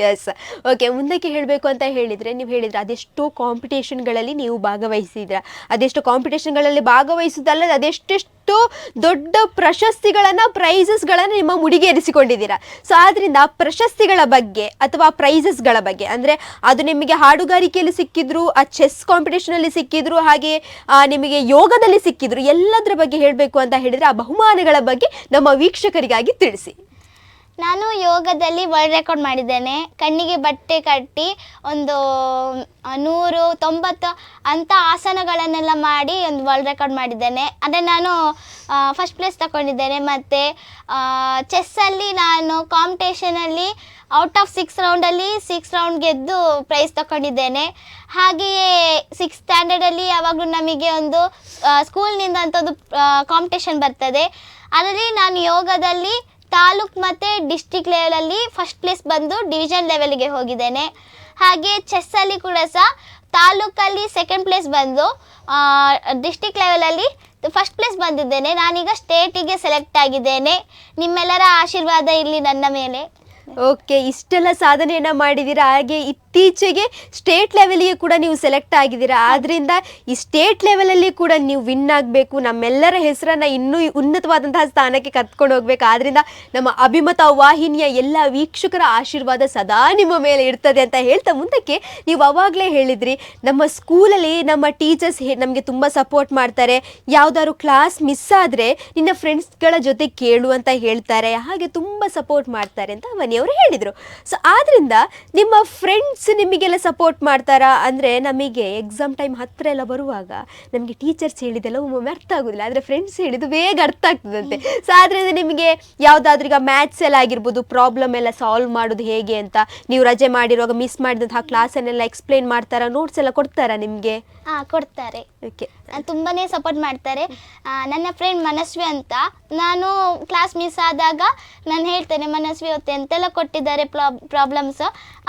ಎಸ್. ಓಕೆ, ಮುಂದಕ್ಕೆ ಹೇಳಬೇಕು ಅಂತ ಹೇಳಿದರೆ, ನೀವು ಹೇಳಿದರೆ ಅದೆಷ್ಟೋ ಕಾಂಪಿಟೇಷನ್ಗಳಲ್ಲಿ ನೀವು ಭಾಗವಹಿಸಿದ್ರ. ಅದೆಷ್ಟೋ ಕಾಂಪಿಟೇಷನ್ಗಳಲ್ಲಿ ಭಾಗವಹಿಸೋದಲ್ಲದೆ ಅದೆಷ್ಟೆಷ್ಟೋ ದೊಡ್ಡ ಪ್ರಶಸ್ತಿಗಳನ್ನು, ಪ್ರೈಸಸ್ಗಳನ್ನು ನಿಮ್ಮ ಮುಡಿಗೇರಿಸಿಕೊಂಡಿದ್ದೀರಾ. ಸೊ ಆದ್ದರಿಂದ ಆ ಪ್ರಶಸ್ತಿಗಳ ಬಗ್ಗೆ ಅಥವಾ ಪ್ರೈಸಸ್ಗಳ ಬಗ್ಗೆ, ಅಂದರೆ ಅದು ನಿಮಗೆ ಹಾಡುಗಾರಿಕೆಯಲ್ಲಿ ಸಿಕ್ಕಿದ್ರು, ಆ ಚೆಸ್ ಕಾಂಪಿಟೇಷನಲ್ಲಿ ಸಿಕ್ಕಿದ್ರು, ಹಾಗೆ ನಿಮಗೆ ಯೋಗದಲ್ಲಿ ಸಿಕ್ಕಿದ್ರು, ಎಲ್ಲದರ ಬಗ್ಗೆ ಹೇಳಬೇಕು ಅಂತ ಹೇಳಿದರೆ ಆ ಬಹುಮಾನಗಳ ಬಗ್ಗೆ ನಮ್ಮ ವೀಕ್ಷಕರಿಗಾಗಿ ತಿಳಿಸಿ. ನಾನು ಯೋಗದಲ್ಲಿ ವರ್ಲ್ಡ್ ರೆಕಾರ್ಡ್ ಮಾಡಿದ್ದೇನೆ. ಕಣ್ಣಿಗೆ ಬಟ್ಟೆ ಕಟ್ಟಿ ಒಂದು 190 ಅಂಥ ಆಸನಗಳನ್ನೆಲ್ಲ ಮಾಡಿ ಒಂದು ವರ್ಲ್ಡ್ ರೆಕಾರ್ಡ್ ಮಾಡಿದ್ದೇನೆ. ಅಂದರೆ ನಾನು ಫಸ್ಟ್ ಪ್ಲೇಸ್ ತಗೊಂಡಿದ್ದೇನೆ. ಮತ್ತು ಚೆಸ್ಸಲ್ಲಿ ನಾನು ಕಾಂಪಿಟೇಷನಲ್ಲಿ ಔಟ್ ಆಫ್ 6 ರೌಂಡಲ್ಲಿ 6 ರೌಂಡ್ ಗೆದ್ದು ಪ್ರೈಸ್ ತಗೊಂಡಿದ್ದೇನೆ. ಹಾಗೆಯೇ 6th ಸ್ಟ್ಯಾಂಡರ್ಡಲ್ಲಿ ಯಾವಾಗಲೂ ನಮಗೆ ಒಂದು ಸ್ಕೂಲ್ನಿಂದ ಅಂತ ಒಂದು ಕಾಂಪಿಟೇಷನ್ ಬರ್ತದೆ. ಅದರಲ್ಲಿ ನಾನು ಯೋಗದಲ್ಲಿ ತಾಲೂಕು ಮತ್ತು ಡಿಸ್ಟಿಕ್ ಲೆವೆಲಲ್ಲಿ ಫಸ್ಟ್ ಪ್ಲೇಸ್ ಬಂದು ಡಿವಿಷನ್ ಲೆವೆಲ್ಗೆ ಹೋಗಿದ್ದೇನೆ. ಹಾಗೆ ಚೆಸ್ಸಲ್ಲಿ ಕೂಡ ಸಹ ತಾಲೂಕಲ್ಲಿ ಸೆಕೆಂಡ್ ಪ್ಲೇಸ್ ಬಂದು ಡಿಸ್ಟಿಕ್ ಲೆವೆಲಲ್ಲಿ ಫಸ್ಟ್ ಪ್ಲೇಸ್ ಬಂದಿದ್ದೇನೆ. ನಾನೀಗ ಸ್ಟೇಟಿಗೆ ಸೆಲೆಕ್ಟ್ ಆಗಿದ್ದೇನೆ. ನಿಮ್ಮೆಲ್ಲರ ಆಶೀರ್ವಾದ ಇರಲಿ ನನ್ನ ಮೇಲೆ. ಓಕೆ, ಇಷ್ಟೆಲ್ಲ ಸಾಧನೆಯನ್ನು ಮಾಡಿದ್ದೀರಾ. ಹಾಗೆ ಇತ್ತೀಚೆಗೆ ಸ್ಟೇಟ್ ಲೆವೆಲ್ಗೆ ಕೂಡ ನೀವು ಸೆಲೆಕ್ಟ್ ಆಗಿದ್ದೀರಾ. ಆದ್ದರಿಂದ ಈ ಸ್ಟೇಟ್ ಲೆವೆಲಲ್ಲಿ ಕೂಡ ನೀವು ವಿನ್ ಆಗಬೇಕು, ನಮ್ಮೆಲ್ಲರ ಹೆಸರನ್ನು ಇನ್ನೂ ಉನ್ನತವಾದಂತಹ ಸ್ಥಾನಕ್ಕೆ ಕತ್ಕೊಂಡು ಹೋಗ್ಬೇಕು. ಆದ್ದರಿಂದ ನಮ್ಮ ಅಭಿಮತ ವಾಹಿನಿಯ ಎಲ್ಲ ವೀಕ್ಷಕರ ಆಶೀರ್ವಾದ ಸದಾ ನಿಮ್ಮ ಮೇಲೆ ಇರ್ತದೆ ಅಂತ ಹೇಳ್ತಾ ಮುಂದಕ್ಕೆ ನೀವು ಅವಾಗಲೇ ಹೇಳಿದ್ರಿ, ನಮ್ಮ ಸ್ಕೂಲಲ್ಲಿ ನಮ್ಮ ಟೀಚರ್ಸ್ ನಮಗೆ ತುಂಬ ಸಪೋರ್ಟ್ ಮಾಡ್ತಾರೆ. ಯಾವುದಾದ್ರು ಕ್ಲಾಸ್ ಮಿಸ್ ಆದರೆ ನಿನ್ನ ಫ್ರೆಂಡ್ಸ್ಗಳ ಜೊತೆ ಕೇಳು ಅಂತ ಹೇಳ್ತಾರೆ, ಹಾಗೆ ತುಂಬ ಸಪೋರ್ಟ್ ಮಾಡ್ತಾರೆ ಅಂತ ಅವನಿ ಅವನಿಯವರು ಹೇಳಿದರು. ಸೊ ಆದ್ದರಿಂದ ನಿಮ್ಮ ಫ್ರೆಂಡ್ಸ್ ನಿಮಗೆಲ್ಲ ಸಪೋರ್ಟ್ ಮಾಡ್ತಾರಾ ಅಂದರೆ, ನಮಗೆ ಎಕ್ಸಾಮ್ ಟೈಮ್ ಹತ್ತಿರ ಎಲ್ಲ ಬರುವಾಗ ನಮಗೆ ಟೀಚರ್ಸ್ ಹೇಳಿದೆಲ್ಲ ಒಮ್ಮೊಮ್ಮೆ ಅರ್ಥ ಆಗೋದಿಲ್ಲ, ಆದರೆ ಫ್ರೆಂಡ್ಸ್ ಹೇಳಿದ್ದು ಬೇಗ ಅರ್ಥ ಆಗ್ತದಂತೆ. ಸೊ ಆದ್ದರಿಂದ ನಿಮಗೆ ಯಾವುದಾದ್ರೂ ಈಗ ಮ್ಯಾಥ್ಸ್ ಎಲ್ಲ ಆಗಿರ್ಬೋದು, ಪ್ರಾಬ್ಲಮ್ ಎಲ್ಲ ಸಾಲ್ವ್ ಮಾಡೋದು ಹೇಗೆ ಅಂತ ನೀವು ರಜೆ ಮಾಡಿರುವಾಗ ಮಿಸ್ ಮಾಡಿದಂತಹ ಕ್ಲಾಸನ್ನೆಲ್ಲ ಎಕ್ಸ್ಪ್ಲೇನ್ ಮಾಡ್ತಾರಾ, ನೋಟ್ಸ್ ಎಲ್ಲ ಕೊಡ್ತಾರಾ ನಿಮಗೆ? ಕೊಡ್ತಾರೆ. ಓಕೆ, ತುಂಬಾ ಸಪೋರ್ಟ್ ಮಾಡ್ತಾರೆ. ನನ್ನ ಫ್ರೆಂಡ್ ಮನಸ್ವಿ ಅಂತ, ನಾನು ಕ್ಲಾಸ್ ಮಿಸ್ ಆದಾಗ ನಾನು ಹೇಳ್ತೇನೆ, ಮನಸ್ವಿ ಹೊತ್ತೆ ಎಂತೆಲ್ಲ ಕೊಟ್ಟಿದ್ದಾರೆ ಪ್ರಾಬ್ಲಮ್ಸ್,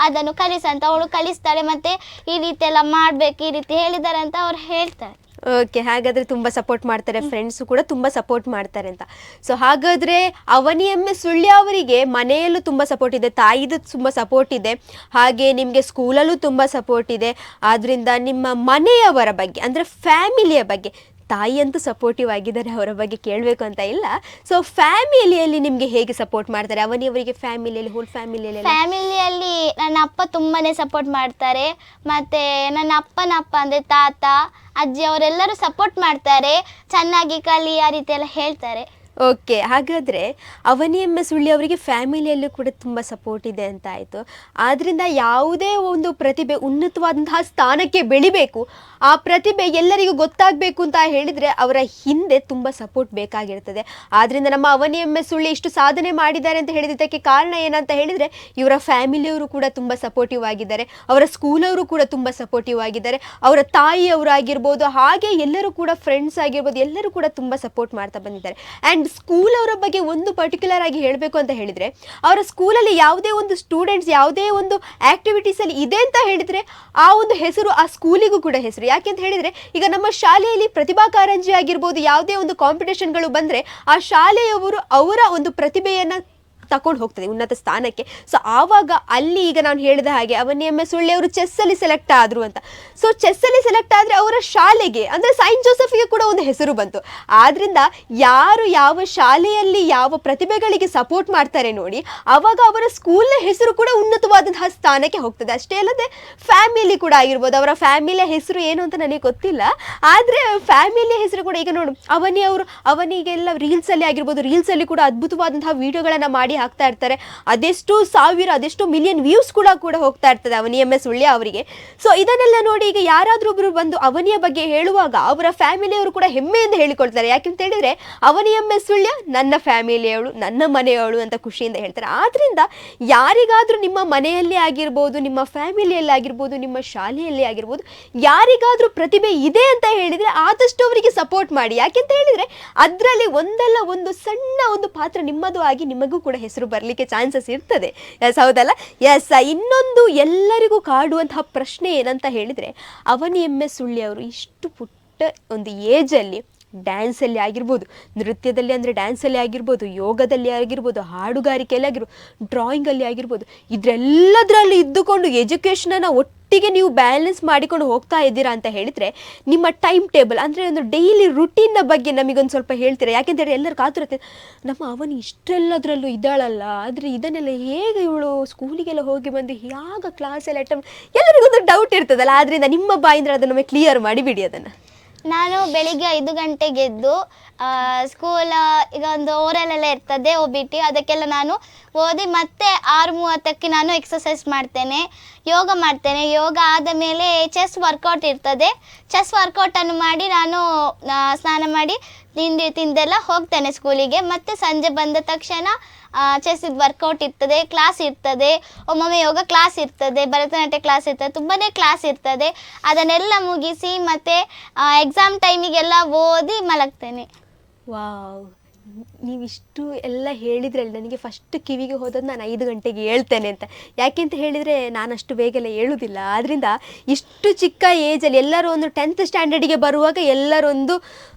ಅದನ್ನು ಕಲಿಸಂತ ಅವಳು ಕಲಿಸ್ತಾಳೆ. ಮತ್ತು ಈ ರೀತಿ ಎಲ್ಲ ಮಾಡಬೇಕು, ಈ ರೀತಿ ಹೇಳಿದ್ದಾರೆ ಅಂತ ಅವ್ರು ಹೇಳ್ತಾರೆ. ಓಕೆ, ಹಾಗಾದರೆ ತುಂಬ ಸಪೋರ್ಟ್ ಮಾಡ್ತಾರೆ, ಫ್ರೆಂಡ್ಸು ಕೂಡ ತುಂಬ ಸಪೋರ್ಟ್ ಮಾಡ್ತಾರೆ ಅಂತ. ಸೊ ಹಾಗಾದರೆ ಅವನಿ ಎಮ್ಮೆ ಸುಳ್ಯ ಅವರಿಗೆ ಮನೆಯಲ್ಲೂ ತುಂಬ ಸಪೋರ್ಟ್ ಇದೆ, ತಾಯಿದು ತುಂಬ ಸಪೋರ್ಟ್ ಇದೆ, ಹಾಗೆ ನಿಮಗೆ ಸ್ಕೂಲಲ್ಲೂ ತುಂಬ ಸಪೋರ್ಟ್ ಇದೆ. ಆದ್ದರಿಂದ ನಿಮ್ಮ ಮನೆಯವರ ಬಗ್ಗೆ ಅಂದರೆ ಫ್ಯಾಮಿಲಿಯ ಬಗ್ಗೆ, ತಾಯಿ ಅಂತೂ ಸಪೋರ್ಟಿವ್ ಆಗಿದ್ದಾರೆ, ಅವರ ಬಗ್ಗೆ ಕೇಳಬೇಕು ಅಂತ ಇಲ್ಲ. ಸೊ ಫ್ಯಾಮಿಲಿಯಲ್ಲಿ ನಿಮಗೆ ಹೇಗೆ ಸಪೋರ್ಟ್ ಮಾಡ್ತಾರೆ ಅವನಿಯವರಿಗೆ? ಫ್ಯಾಮಿಲಿಯಲ್ಲಿ ಹೋಲ್ ಫ್ಯಾಮಿಲಿಯಲ್ಲಿ ನನ್ನ ಅಪ್ಪ ತುಂಬಾ ಸಪೋರ್ಟ್ ಮಾಡ್ತಾರೆ. ಮತ್ತು ನನ್ನ ಅಪ್ಪನ ಅಪ್ಪ ಅಂದರೆ ತಾತ, ಅಜ್ಜಿ ಅವರೆಲ್ಲರೂ ಸಪೋರ್ಟ್ ಮಾಡ್ತಾರೆ. ಚೆನ್ನಾಗಿ ಕಲಿ ಆ ರೀತಿ ಎಲ್ಲ ಹೇಳ್ತಾರೆ. ಓಕೆ, ಹಾಗಾದರೆ ಅವನಿ ಎಮ್ಮೆ ಸುಳ್ಳಿ ಅವರಿಗೆ ಫ್ಯಾಮಿಲಿಯಲ್ಲೂ ಕೂಡ ತುಂಬ ಸಪೋರ್ಟ್ ಇದೆ ಅಂತ ಆಯಿತು. ಆದ್ದರಿಂದ ಯಾವುದೇ ಒಂದು ಪ್ರತಿಭೆ ಉನ್ನತವಾದಂತಹ ಸ್ಥಾನಕ್ಕೆ ಬೆಳಿಬೇಕು, ಆ ಪ್ರತಿಭೆ ಎಲ್ಲರಿಗೂ ಗೊತ್ತಾಗಬೇಕು ಅಂತ ಹೇಳಿದರೆ ಅವರ ಹಿಂದೆ ತುಂಬ ಸಪೋರ್ಟ್ ಬೇಕಾಗಿರ್ತದೆ. ಆದ್ದರಿಂದ ನಮ್ಮ ಅವನಿ ಎಮ್ಮೆ ಸುಳ್ಳಿ ಇಷ್ಟು ಸಾಧನೆ ಮಾಡಿದ್ದಾರೆ ಅಂತ ಹೇಳಿದ್ದಕ್ಕೆ ಕಾರಣ ಏನಂತ ಹೇಳಿದರೆ, ಇವರ ಫ್ಯಾಮಿಲಿಯವರು ಕೂಡ ತುಂಬ ಸಪೋರ್ಟಿವ್ ಆಗಿದ್ದಾರೆ, ಅವರ ಸ್ಕೂಲವರು ಕೂಡ ತುಂಬ ಸಪೋರ್ಟಿವ್ ಆಗಿದ್ದಾರೆ, ಅವರ ತಾಯಿಯವರು ಆಗಿರ್ಬೋದು, ಹಾಗೆ ಎಲ್ಲರೂ ಕೂಡ ಫ್ರೆಂಡ್ಸ್ ಆಗಿರ್ಬೋದು, ಎಲ್ಲರೂ ಕೂಡ ತುಂಬ ಸಪೋರ್ಟ್ ಮಾಡ್ತಾ ಬಂದಿದ್ದಾರೆ. ಆ್ಯಂಡ್ ಸ್ಕೂಲ್ ಅವರ ಬಗ್ಗೆ ಒಂದು ಪರ್ಟಿಕ್ಯುಲರ್ ಆಗಿ ಹೇಳಬೇಕು ಅಂತ ಹೇಳಿದರೆ, ಅವರ ಸ್ಕೂಲಲ್ಲಿ ಯಾವುದೇ ಒಂದು ಸ್ಟೂಡೆಂಟ್ಸ್ ಯಾವುದೇ ಒಂದು ಆ್ಯಕ್ಟಿವಿಟೀಸಲ್ಲಿ ಇದೆ ಅಂತ ಹೇಳಿದರೆ ಆ ಒಂದು ಹೆಸರು ಆ ಸ್ಕೂಲಿಗೂ ಕೂಡ ಹೆಸರು. ಯಾಕೆ ಅಂತ ಹೇಳಿದರೆ, ಈಗ ನಮ್ಮ ಶಾಲೆಯಲ್ಲಿ ಪ್ರತಿಭಾ ಕಾರಂಜಿ ಆಗಿರ್ಬೋದು, ಯಾವುದೇ ಒಂದು ಕಾಂಪಿಟೇಷನ್ಗಳು ಬಂದರೆ ಆ ಶಾಲೆಯವರು ಅವರ ಒಂದು ಪ್ರತಿಭೆಯನ್ನು ತಗೊಂಡು ಹೋಗ್ತದೆ ಉನ್ನತ ಸ್ಥಾನಕ್ಕೆ. ಸೊ ಆವಾಗ ಅಲ್ಲಿ ಈಗ ನಾನು ಹೇಳಿದ ಹಾಗೆ ಅವನಿ ಎಮ್ಮೆ ಸುಳ್ಳಿ ಅವರು ಚೆಸ್ಸಲ್ಲಿ ಸೆಲೆಕ್ಟ್ ಆದರು ಅಂತ. ಸೊ ಚೆಸ್ಸಲ್ಲಿ ಸೆಲೆಕ್ಟ್ ಆದರೆ ಅವರ ಶಾಲೆಗೆ ಅಂದರೆ ಸೈಂಟ್ ಜೋಸೆಫ್ಗೆ ಕೂಡ ಒಂದು ಹೆಸರು ಬಂತು. ಆದ್ದರಿಂದ ಯಾರು ಯಾವ ಶಾಲೆಯಲ್ಲಿ ಯಾವ ಪ್ರತಿಭೆಗಳಿಗೆ ಸಪೋರ್ಟ್ ಮಾಡ್ತಾರೆ ನೋಡಿ, ಆವಾಗ ಅವರ ಸ್ಕೂಲ್ನ ಹೆಸರು ಕೂಡ ಉನ್ನತವಾದಂತಹ ಸ್ಥಾನಕ್ಕೆ ಹೋಗ್ತದೆ. ಅಷ್ಟೇ ಅಲ್ಲದೆ ಫ್ಯಾಮಿಲಿ ಕೂಡ ಆಗಿರ್ಬೋದು, ಅವರ ಫ್ಯಾಮಿಲಿಯ ಹೆಸರು ಏನು ಅಂತ ನನಗೆ ಗೊತ್ತಿಲ್ಲ, ಆದರೆ ಫ್ಯಾಮಿಲಿಯ ಹೆಸರು ಕೂಡ ಈಗ ನೋಡು, ಅವನಿಗೆಲ್ಲ ರೀಲ್ಸಲ್ಲಿ ಆಗಿರ್ಬೋದು, ರೀಲ್ಸಲ್ಲಿ ಕೂಡ ಅದ್ಭುತವಾದಂತಹ ವಿಡಿಯೋಗಳನ್ನು ಮಾಡಿ ಹಾಕ್ತಾ ಇರ್ತಾರೆ. ಅದೆಷ್ಟು ಸಾವಿರ ಅದೆಷ್ಟು ಮಿಲಿಯನ್ ವ್ಯೂಸ್ ಕೂಡ ಹೋಗ್ತಾ ಇರ್ತದೆ ಅವನಿ ಎಮ್ಮೆ ಸುಳ್ಯ ಅವರಿಗೆ. ಸೊ ಇದನ್ನೆಲ್ಲ ನೋಡಿ ಈಗ ಯಾರಾದರೂ ಒಬ್ಬರು ಬಂದು ಅವನಿಯ ಬಗ್ಗೆ ಹೇಳುವಾಗ ಅವರ ಫ್ಯಾಮಿಲಿಯವರು ಕೂಡ ಹೆಮ್ಮೆಯಿಂದ ಹೇಳಿಕೊಳ್ತಾರೆ. ಯಾಕೆಂತ ಹೇಳಿದರೆ ಅವನಿ ಎಮ್ಮೆ ಸುಳ್ಯ ನನ್ನ ಫ್ಯಾಮಿಲಿಯವಳು, ನನ್ನ ಮನೆಯವಳು ಅಂತ ಖುಷಿಯಿಂದ ಹೇಳ್ತಾರೆ. ಆದ್ದರಿಂದ ಯಾರಿಗಾದರೂ ನಿಮ್ಮ ಮನೆಯಲ್ಲಿ ಆಗಿರ್ಬೋದು, ನಿಮ್ಮ ಫ್ಯಾಮಿಲಿಯಲ್ಲಿ ಆಗಿರ್ಬೋದು, ನಿಮ್ಮ ಶಾಲೆಯಲ್ಲಿ ಆಗಿರ್ಬೋದು, ಯಾರಿಗಾದರೂ ಪ್ರತಿಭೆ ಇದೆ ಅಂತ ಹೇಳಿದರೆ ಆದಷ್ಟು ಅವರಿಗೆ ಸಪೋರ್ಟ್ ಮಾಡಿ. ಯಾಕೆಂತ ಹೇಳಿದರೆ ಅದರಲ್ಲಿ ಒಂದಲ್ಲ ಒಂದು ಸಣ್ಣ ಒಂದು ಪಾತ್ರ ನಿಮ್ಮದು ಆಗಿ ನಿಮಗೂ ಕೂಡ ಹೆಸರು ಬರಲಿಕ್ಕೆ ಚಾನ್ಸಸ್ ಇರ್ತದೆ. ಎಸ್, ಹೌದಲ್ಲ? ಎಸ್. ಇನ್ನೊಂದು ಎಲ್ಲರಿಗೂ ಕಾಡುವಂತಹ ಪ್ರಶ್ನೆ ಏನಂತ ಹೇಳಿದರೆ, ಅವನಿ ಎಮ್ಮೆ ಸುಳ್ಳಿ ಅವರು ಇಷ್ಟು ಪುಟ್ಟ ಒಂದು ಏಜಲ್ಲಿ ಡ್ಯಾನ್ಸಲ್ಲಿ ಆಗಿರ್ಬೋದು, ನೃತ್ಯದಲ್ಲಿ ಅಂದರೆ ಡ್ಯಾನ್ಸಲ್ಲಿ ಆಗಿರ್ಬೋದು, ಯೋಗದಲ್ಲಿ ಆಗಿರ್ಬೋದು, ಹಾಡುಗಾರಿಕೆಯಲ್ಲಿ ಆಗಿರ್ಬೋದು, ಡ್ರಾಯಿಂಗಲ್ಲಿ ಆಗಿರ್ಬೋದು, ಇದರೆಲ್ಲದರಲ್ಲಿ ಇದ್ದುಕೊಂಡು ಎಜುಕೇಷನನ್ನು ಒಟ್ಟಿಗೆ ನೀವು ಬ್ಯಾಲೆನ್ಸ್ ಮಾಡಿಕೊಂಡು ಹೋಗ್ತಾ ಇದ್ದೀರಾ ಅಂತ ಹೇಳಿದರೆ, ನಿಮ್ಮ ಟೈಮ್ ಟೇಬಲ್ ಅಂದರೆ ಒಂದು ಡೈಲಿ ರುಟೀನ್ನ ಬಗ್ಗೆ ನಮಗೊಂದು ಸ್ವಲ್ಪ ಹೇಳ್ತೀರಾ? ಯಾಕೆಂತೇಳಿ ಎಲ್ಲರೂ ಕಾತುರತೆ, ನಮ್ಮ ಅವನು ಇಷ್ಟೆಲ್ಲದರಲ್ಲೂ ಇದ್ದಾಳಲ್ಲ, ಆದರೆ ಇದನ್ನೆಲ್ಲ ಹೇಗೆ ಇವಳು ಸ್ಕೂಲಿಗೆಲ್ಲ ಹೋಗಿ ಬಂದು ಯಾಗ ಕ್ಲಾಸೆಲ್ಲ ಅಟೆಂಡ್, ಎಲ್ಲರಿಗೊಂದು ಡೌಟ್ ಇರ್ತದಲ್ಲ. ಆದ್ದರಿಂದ ನಿಮ್ಮ ಬಾಯಿಂದ ಅದನ್ನು ಕ್ಲಿಯರ್ ಮಾಡಿಬಿಡಿ ಅದನ್ನು. ನಾನು ಬೆಳಿಗ್ಗೆ 5 ಗಂಟೆಗೆ ಎದ್ದು ಸ್ಕೂಲ್ ಈಗ ಒಂದು ಓರಲೆಲ್ಲ ಇರ್ತದೆ OBT, ಅದಕ್ಕೆಲ್ಲ ನಾನು ಓದಿ ಮತ್ತೆ 6:30ಕ್ಕೆ ನಾನು ಎಕ್ಸಸೈಸ್ ಮಾಡ್ತೇನೆ, ಯೋಗ ಮಾಡ್ತೇನೆ. ಯೋಗ ಆದ ಮೇಲೆ ಚೆಸ್ ವರ್ಕೌಟ್ ಇರ್ತದೆ. ಚೆಸ್ ವರ್ಕೌಟನ್ನು ಮಾಡಿ ನಾನು ಸ್ನಾನ ಮಾಡಿ ತಿಂದೆಲ್ಲ ಹೋಗ್ತೇನೆ ಸ್ಕೂಲಿಗೆ. ಮತ್ತು ಸಂಜೆ ಬಂದ ತಕ್ಷಣ ಚೆಸ್ಸಿದ ವರ್ಕೌಟ್ ಇರ್ತದೆ, ಕ್ಲಾಸ್ ಇರ್ತದೆ, ಒಮ್ಮೊಮ್ಮೆ ಯೋಗ ಕ್ಲಾಸ್ ಇರ್ತದೆ, ಭರತನಾಟ್ಯ ಕ್ಲಾಸ್ ಇರ್ತದೆ, ತುಂಬಾ ಕ್ಲಾಸ್ ಇರ್ತದೆ. ಅದನ್ನೆಲ್ಲ ಮುಗಿಸಿ ಮತ್ತು ಎಕ್ಸಾಮ್ ಟೈಮಿಗೆಲ್ಲ ಓದಿ ಮಲಗ್ತೇನೆ. ವಾವ್, ನೀವಿಷ್ಟು ಎಲ್ಲ ಹೇಳಿದ್ರಲ್ಲಿ ನನಗೆ ಫಸ್ಟ್ ಕಿವಿಗೆ ಹೋದದ್ದು ನಾನು 5 ಗಂಟೆಗೆ ಹೇಳ್ತೇನೆ ಅಂತ. ಯಾಕೆಂತ ಹೇಳಿದರೆ ನಾನು ಅಷ್ಟು ಬೇಗೆಲ್ಲ ಹೇಳುವುದಿಲ್ಲ. ಆದ್ದರಿಂದ ಇಷ್ಟು ಚಿಕ್ಕ ಏಜಲ್ಲಿ ಎಲ್ಲರೂ ಒಂದು 10th ಸ್ಟ್ಯಾಂಡರ್ಡಿಗೆ ಬರುವಾಗ ಎಲ್ಲರೊಂದು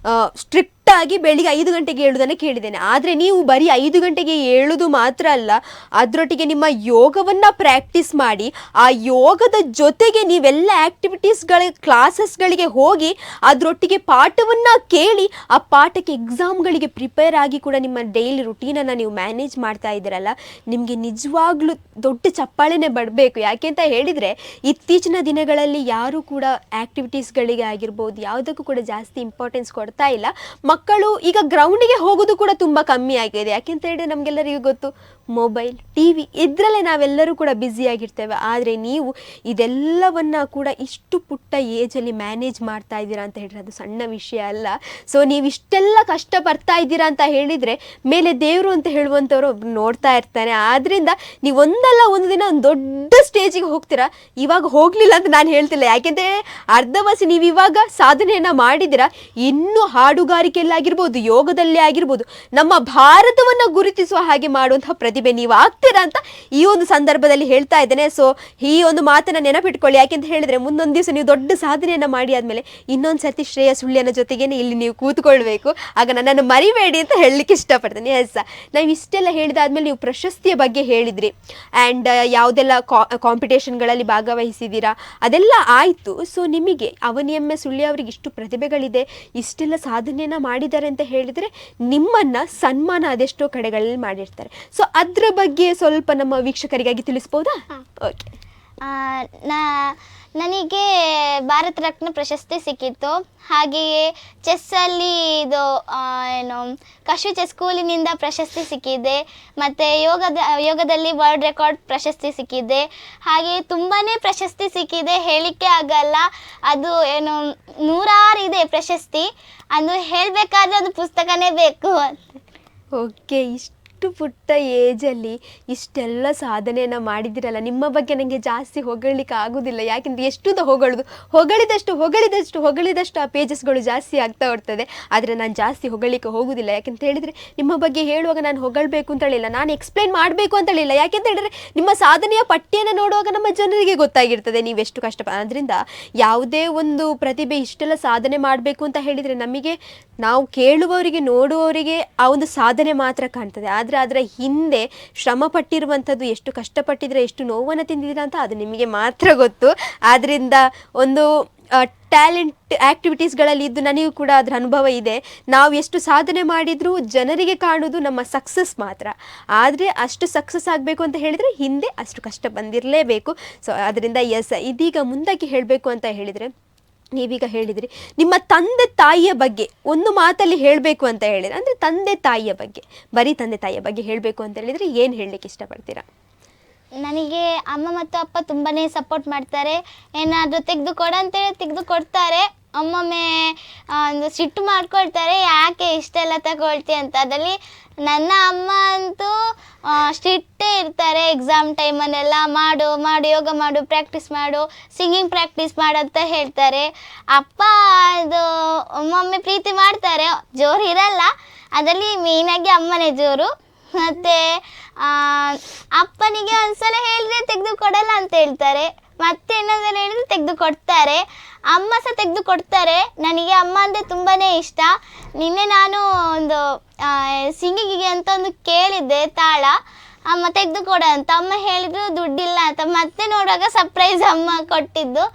ಸ್ಟ್ರಿಕ್ಟಾಗಿ ಬೆಳಿಗ್ಗೆ 5 ಗಂಟೆಗೆ ಹೇಳುವುದನ್ನು ಕೇಳಿದ್ದೇನೆ. ಆದರೆ ನೀವು ಬರೀ 5 ಗಂಟೆಗೆ ಹೇಳುವುದು ಮಾತ್ರ ಅಲ್ಲ, ಅದರೊಟ್ಟಿಗೆ ನಿಮ್ಮ ಯೋಗವನ್ನು ಪ್ರಾಕ್ಟೀಸ್ ಮಾಡಿ, ಆ ಯೋಗದ ಜೊತೆಗೆ ನೀವೆಲ್ಲ ಕ್ಲಾಸಸ್ಗಳಿಗೆ ಹೋಗಿ ಅದರೊಟ್ಟಿಗೆ ಪಾಠವನ್ನು ಕೇಳಿ ಆ ಪಾಠಕ್ಕೆ ಎಕ್ಸಾಮ್ಗಳಿಗೆ ಪ್ರಿಪೇರ್ ಆಗಿ ಕೂಡ ನಿಮ್ಮ ಡೈಲಿ ರುಟೀನನ್ನು ನೀವು ಮ್ಯಾನೇಜ್ ಮಾಡ್ತಾ ಇದ್ದೀರಲ್ಲ, ನಿಮಗೆ ನಿಜವಾಗ್ಲೂ ದೊಡ್ಡ ಚಪ್ಪಾಳೆನೇ ಬಡಬೇಕು. ಯಾಕೆ ಅಂತ ಹೇಳಿದರೆ ಇತ್ತೀಚಿನ ದಿನಗಳಲ್ಲಿ ಯಾರೂ ಕೂಡ ಆ್ಯಕ್ಟಿವಿಟೀಸ್ಗಳಿಗೆ ಆಗಿರ್ಬೋದು ಯಾವುದಕ್ಕೂ ಕೂಡ ಜಾಸ್ತಿ ಇಂಪಾರ್ಟೆನ್ಸ್ ಕೊಡ್ತಾ ಇಲ್ಲ. ಮಕ್ಕಳು ಈಗ ಗ್ರೌಂಡಿಗೆ ಹೋಗೋದು ಕೂಡ ತುಂಬ ಕಮ್ಮಿ ಆಗಿದೆ. ಯಾಕೆಂತ ಹೇಳಿದ್ರೆ ನಮಗೆಲ್ಲರಿಗೂ ಗೊತ್ತು, ಮೊಬೈಲ್, ಟಿ ವಿ ಇದರಲ್ಲೇ ನಾವೆಲ್ಲರೂ ಕೂಡ ಬ್ಯುಸಿಯಾಗಿರ್ತೇವೆ. ಆದರೆ ನೀವು ಇದೆಲ್ಲವನ್ನು ಕೂಡ ಇಷ್ಟು ಪುಟ್ಟ ಏಜಲ್ಲಿ ಮ್ಯಾನೇಜ್ ಮಾಡ್ತಾ ಇದ್ದೀರಾ ಅಂತ ಹೇಳಿದ್ರೆ ಅದು ಸಣ್ಣ ವಿಷಯ ಅಲ್ಲ. ಸೊ ನೀವು ಇಷ್ಟೆಲ್ಲ ಕಷ್ಟ ಬರ್ತಾ ಇದ್ದೀರಾ ಅಂತ ಹೇಳಿದರೆ ಮೇಲೆ ದೇವರು ಅಂತ ಹೇಳುವಂಥವ್ರು ಒಬ್ರು ನೋಡ್ತಾ ಇರ್ತಾನೆ. ಆದ್ದರಿಂದ ನೀವು ಒಂದಲ್ಲ ಒಂದು ದಿನ ಒಂದು ದೊಡ್ಡ ಸ್ಟೇಜಿಗೆ ಹೋಗ್ತೀರಾ. ಇವಾಗ ಹೋಗಲಿಲ್ಲ ಅಂತ ನಾನು ಹೇಳ್ತಿಲ್ಲ, ಯಾಕೆಂದರೆ ಅರ್ಧವಾಸಿ ನೀವು ಇವಾಗ ಸಾಧನೆಯನ್ನು ಮಾಡಿದ್ದೀರಾ. ಇನ್ನೂ ಹಾಡುಗಾರಿಕೆಯಲ್ಲಿ ಆಗಿರ್ಬೋದು, ಯೋಗದಲ್ಲಿ ಆಗಿರ್ಬೋದು, ನಮ್ಮ ಭಾರತವನ್ನು ಗುರುತಿಸುವ ಹಾಗೆ ಮಾಡುವಂತಹ ಪ್ರತಿಭೆ ನೀವು ಆಗ್ತೀರಾ ಅಂತ ಈ ಒಂದು ಸಂದರ್ಭದಲ್ಲಿ ಹೇಳ್ತಾ ಇದ್ದೇನೆ. ಸೊ ಈ ಒಂದು ಮಾತನ್ನು ನೆನಪಿಟ್ಕೊಳ್ಳಿ. ಯಾಕೆಂತ ಹೇಳಿದ್ರೆ ಮುಂದೊಂದು ದಿವಸ ನೀವು ದೊಡ್ಡ ಸಾಧನೆಯನ್ನು ಮಾಡಿ ಆದಮೇಲೆ ಇನ್ನೊಂದು ಸರ್ತಿ ಶ್ರೇಯಾ ಸುಳ್ಯನ ಜೊತೆಗೇನೆ ಇಲ್ಲಿ ನೀವು ಕೂತ್ಕೊಳ್ಬೇಕು. ಆಗ ನನ್ನನ್ನು ಮರಿಬೇಡಿ ಅಂತ ಹೇಳಲಿಕ್ಕೆ ಇಷ್ಟಪಡ್ತೇನೆ. ಎಸ್, ನಾವು ಇಷ್ಟೆಲ್ಲ ಹೇಳಿದಾದ್ಮೇಲೆ ನೀವು ಪ್ರಶಸ್ತಿಯ ಬಗ್ಗೆ ಹೇಳಿದ್ರಿ ಆ್ಯಂಡ್ ಯಾವುದೆಲ್ಲ ಕಾಂಪಿಟೇಷನ್ಗಳಲ್ಲಿ ಭಾಗವಹಿಸಿದ್ದೀರಾ ಅದೆಲ್ಲ ಆಯಿತು. ಸೊ ನಿಮಗೆ ಅವನಿಯಮ್ಮೆ ಸುಳ್ಯ ಅವರಿಗೆ ಇಷ್ಟು ಪ್ರತಿಭೆಗಳಿದೆ, ಇಷ್ಟೆಲ್ಲ ಸಾಧನೆಯನ್ನು ಮಾಡಿದ್ದಾರೆ ಅಂತ ಹೇಳಿದರೆ ನಿಮ್ಮನ್ನು ಸನ್ಮಾನ ಅದೆಷ್ಟೋ ಕಡೆಗಳಲ್ಲಿ ಮಾಡಿರ್ತಾರೆ. ಸೊ ಅದರ ಬಗ್ಗೆ ಸ್ವಲ್ಪ ನಮ್ಮ ವೀಕ್ಷಕರಿಗಾಗಿ ತಿಳಿಸ್ಬೋದಾ? ಓಕೆ. ನನಗೆ ಭಾರತ ರತ್ನ ಪ್ರಶಸ್ತಿ ಸಿಕ್ಕಿತ್ತು. ಹಾಗೆಯೇ ಚೆಸ್ಸಲ್ಲಿ ಇದು ಏನು ಕಶ್ವಿ ಸ್ಕೂಲಿನಿಂದ ಪ್ರಶಸ್ತಿ ಸಿಕ್ಕಿದೆ. ಮತ್ತು ಯೋಗದಲ್ಲಿ ವರ್ಲ್ಡ್ ರೆಕಾರ್ಡ್ ಪ್ರಶಸ್ತಿ ಸಿಕ್ಕಿದೆ. ಹಾಗೆ ತುಂಬಾ ಪ್ರಶಸ್ತಿ ಸಿಕ್ಕಿದೆ, ಹೇಳಲಿಕ್ಕೆ ಆಗಲ್ಲ. ಅದು ಏನು 100 ಇದೆ ಪ್ರಶಸ್ತಿ. ಅದು ಹೇಳಬೇಕಾದ್ರೆ ಅದು ಪುಸ್ತಕನೇ ಬೇಕು. ಓಕೆ, ಇಷ್ಟು ಪುಟ್ಟ ಏಜಲ್ಲಿ ಇಷ್ಟೆಲ್ಲ ಸಾಧನೆಯನ್ನು ಮಾಡಿದಿರಲ್ಲ, ನಿಮ್ಮ ಬಗ್ಗೆ ನನಗೆ ಜಾಸ್ತಿ ಹೊಗಳಲಿಕ್ಕೆ ಆಗೋದಿಲ್ಲ. ಯಾಕೆಂದರೆ ಎಷ್ಟು ಹೊಗಳಿದಷ್ಟು ಆ ಪೇಜಸ್ಗಳು ಜಾಸ್ತಿ ಆಗ್ತಾ ಇರ್ತದೆ. ಆದರೆ ನಾನು ಜಾಸ್ತಿ ಹೊಗಳಲಿಕ್ಕೆ ಹೋಗೋದಿಲ್ಲ. ಯಾಕೆಂತ ಹೇಳಿದರೆ ನಿಮ್ಮ ಬಗ್ಗೆ ಹೇಳುವಾಗ ನಾನು ಹೊಗಳಬೇಕು ಅಂತ ಹೇಳಿಲ್ಲ, ನಾನು ಎಕ್ಸ್ಪ್ಲೈನ್ ಮಾಡಬೇಕು ಅಂತ ಹೇಳಿಲ್ಲ. ಯಾಕೆಂತ ಹೇಳಿದರೆ ನಿಮ್ಮ ಸಾಧನೆಯ ಪಟ್ಟಿಯನ್ನು ನೋಡುವಾಗ ನಮ್ಮ ಜನರಿಗೆ ಗೊತ್ತಾಗಿರ್ತದೆ ನೀವೆಷ್ಟು ಅದರಿಂದ ಯಾವುದೇ ಒಂದು ಪ್ರತಿಭೆ ಇಷ್ಟೆಲ್ಲ ಸಾಧನೆ ಮಾಡಬೇಕು ಅಂತ ಹೇಳಿದರೆ ನಮಗೆ, ನಾವು ಕೇಳುವವರಿಗೆ ನೋಡುವವರಿಗೆ ಆ ಒಂದು ಸಾಧನೆ ಮಾತ್ರ ಕಾಣ್ತದೆ. ಆದರೆ ಅದರ ಹಿಂದೆ ಶ್ರಮ ಪಟ್ಟಿರುವಂಥದ್ದು, ಎಷ್ಟು ಕಷ್ಟಪಟ್ಟಿದ್ರೆ, ಎಷ್ಟು ನೋವನ್ನು ತಿಂದಿದ್ದೀರಾ ಅಂತ ಅದು ನಿಮಗೆ ಮಾತ್ರ ಗೊತ್ತು. ಆದ್ದರಿಂದ ಒಂದು ಟ್ಯಾಲೆಂಟ್ ಆ್ಯಕ್ಟಿವಿಟೀಸ್ಗಳಲ್ಲಿ ಇದ್ದು ನನಗೂ ಕೂಡ ಅದರ ಅನುಭವ ಇದೆ. ನಾವು ಎಷ್ಟು ಸಾಧನೆ ಮಾಡಿದರೂ ಜನರಿಗೆ ಕಾಣೋದು ನಮ್ಮ ಸಕ್ಸಸ್ ಮಾತ್ರ. ಆದರೆ ಅಷ್ಟು ಸಕ್ಸಸ್ ಆಗಬೇಕು ಅಂತ ಹೇಳಿದರೆ ಹಿಂದೆ ಅಷ್ಟು ಕಷ್ಟ ಬಂದಿರಲೇಬೇಕು. ಸೊ ಅದರಿಂದ ಎಸ್, ಇದೀಗ ಮುಂದಕ್ಕೆ ಹೇಳಬೇಕು ಅಂತ ಹೇಳಿದರೆ, ನೀವೀಗ ಹೇಳಿದ್ರಿ ನಿಮ್ಮ ತಂದೆ ತಾಯಿಯ ಬಗ್ಗೆ ಒಂದು ಮಾತಲ್ಲಿ ಹೇಳಬೇಕು ಅಂತ ಹೇಳಿದ್ರೆ, ಅಂದರೆ ತಂದೆ ತಾಯಿಯ ಬಗ್ಗೆ, ಬರೀ ತಂದೆ ತಾಯಿಯ ಬಗ್ಗೆ ಹೇಳಬೇಕು ಅಂತ ಹೇಳಿದರೆ ಏನು ಹೇಳಲಿಕ್ಕೆ ಇಷ್ಟಪಡ್ತೀರಾ? ನನಗೆ ಅಮ್ಮ ಮತ್ತು ಅಪ್ಪ ತುಂಬಾ ಸಪೋರ್ಟ್ ಮಾಡ್ತಾರೆ. ಏನಾದರೂ ತೆಗೆದುಕೊಡು ಅಂತೇಳಿ ತೆಗೆದು ಕೊಡ್ತಾರೆ. ಒಮ್ಮೊಮ್ಮೆ ಒಂದು ಸಿಟ್ಟು ಮಾಡ್ಕೊಳ್ತಾರೆ, ಯಾಕೆ ಇಷ್ಟೆಲ್ಲ ತಗೊಳ್ತಿ ಅಂತ. ಅದರಲ್ಲಿ ನನ್ನ ಅಮ್ಮ ಅಂತೂ ಸ್ಟ್ರಿಕ್ಟೇ ಇರ್ತಾರೆ. ಎಕ್ಸಾಮ್ ಟೈಮನ್ನೆಲ್ಲ ಮಾಡು ಯೋಗ ಮಾಡು, ಪ್ರಾಕ್ಟೀಸ್ ಮಾಡು, ಸಿಂಗಿಂಗ್ ಪ್ರಾಕ್ಟೀಸ್ ಮಾಡು ಅಂತ ಹೇಳ್ತಾರೆ. ಅಪ್ಪ ಅದು ಒಮ್ಮೊಮ್ಮೆ ಪ್ರೀತಿ ಮಾಡ್ತಾರೆ, ಜೋರು ಇರಲ್ಲ. ಅದರಲ್ಲಿ ಮೇಯ್ನಾಗಿ ಅಮ್ಮನೇ ಜೋರು. ಮತ್ತು ಅಪ್ಪನಿಗೆ ಒಂದ್ಸಲ ಹೇಳಿದ್ರೆ ತೆಗೆದು ಕೊಡಲ್ಲ ಅಂತ ಹೇಳ್ತಾರೆ, ಮತ್ತೆ ಇನ್ನೊಂದ್ಸಲ ಹೇಳಿದ್ರೆ ತೆಗೆದು ಕೊಡ್ತಾರೆ. ಅಮ್ಮ ಸಹ ತೆಗೆದು ಕೊಡ್ತಾರೆ. ನನಗೆ ಅಮ್ಮ ಅಂದರೆ ತುಂಬಾ ಇಷ್ಟ. ನಿನ್ನೆ ನಾನು ಒಂದು ಸಿಂಗಿಂಗಿಗೆ ಅಂತ ಒಂದು ಕೇಳಿದ್ದೆ ತಾಳ, ಅಮ್ಮ ತೆಗೆದು ಕೊಡ ಅಂತ. ಅಮ್ಮ ಹೇಳಿದ್ರು ದುಡ್ಡಿಲ್ಲ ಅಂತ. ಮತ್ತೆ ನೋಡುವಾಗ ಸರ್ಪ್ರೈಸ್ ಅಮ್ಮ ಕೊಟ್ಟಿದ್ದು.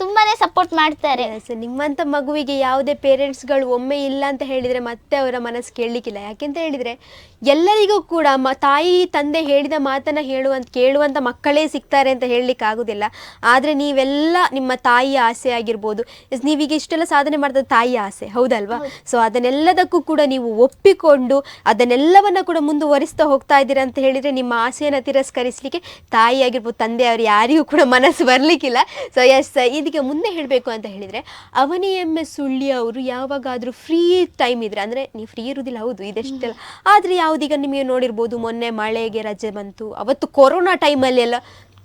ತುಂಬಾ ಸಪೋರ್ಟ್ ಮಾಡ್ತಾರೆ. ನಿಮ್ಮಂಥ ಮಗುವಿಗೆ ಯಾವುದೇ ಪೇರೆಂಟ್ಸ್ಗಳು ಒಮ್ಮೆ ಇಲ್ಲ ಅಂತ ಹೇಳಿದರೆ ಮತ್ತೆ ಅವರ ಮನಸ್ಸು ಕೇಳಲಿಕ್ಕಿಲ್ಲ. ಯಾಕೆಂತ ಹೇಳಿದರೆ ಎಲ್ಲರಿಗೂ ಕೂಡ ತಾಯಿ ತಂದೆ ಹೇಳಿದ ಮಾತನ್ನು ಕೇಳುವಂಥ ಮಕ್ಕಳೇ ಸಿಗ್ತಾರೆ ಅಂತ ಹೇಳಲಿಕ್ಕೆ ಆಗೋದಿಲ್ಲ. ಆದರೆ ನೀವೆಲ್ಲ ನಿಮ್ಮ ತಾಯಿಯ ಆಸೆ ಆಗಿರ್ಬೋದು, ನೀವೀಗ ಇಷ್ಟೆಲ್ಲ ಸಾಧನೆ ಮಾಡಿದ ತಾಯಿಯ ಆಸೆ ಹೌದಲ್ವಾ? ಸೊ ಅದನ್ನೆಲ್ಲದಕ್ಕೂ ಕೂಡ ನೀವು ಒಪ್ಪಿಕೊಂಡು ಅದನ್ನೆಲ್ಲವನ್ನು ಕೂಡ ಮುಂದುವರಿಸ್ತಾ ಹೋಗ್ತಾ ಇದ್ದೀರಾ ಅಂತ ಹೇಳಿದರೆ ನಿಮ್ಮ ಆಸೆಯನ್ನು ತಿರಸ್ಕರಿಸಲಿಕ್ಕೆ ತಾಯಿ ಆಗಿರ್ಬೋದು, ತಂದೆ ಅವರು ಯಾರಿಗೂ ಕೂಡ ಮನಸ್ಸು ಬರಲಿಕ್ಕಿಲ್ಲ. ಸೊ ಎಸ್, ಇದಕ್ಕೆ ಮುಂದೆ ಹೇಳಬೇಕು ಅಂತ ಹೇಳಿದರೆ, ಅವನಿಯಮ್ಮೆ ಸುಳ್ಯ ಅವರು ಯಾವಾಗಾದರೂ ಫ್ರೀ ಟೈಮ್ ಇದ್ರೆ, ಅಂದರೆ ನೀವು ಫ್ರೀ ಇರೋದಿಲ್ಲ ಹೌದು ಇದೆಷ್ಟೆಲ್ಲ, ಆದರೆ ಯಾವುದೀಗ ನಿಮಗೆ ನೋಡಿರ್ಬೋದು ಮೊನ್ನೆ ಮಳೆಗೆ ರಜೆ ಬಂತು, ಅವತ್ತು ಕೊರೋನಾ ಟೈಮಲ್ಲಿ ಎಲ್ಲ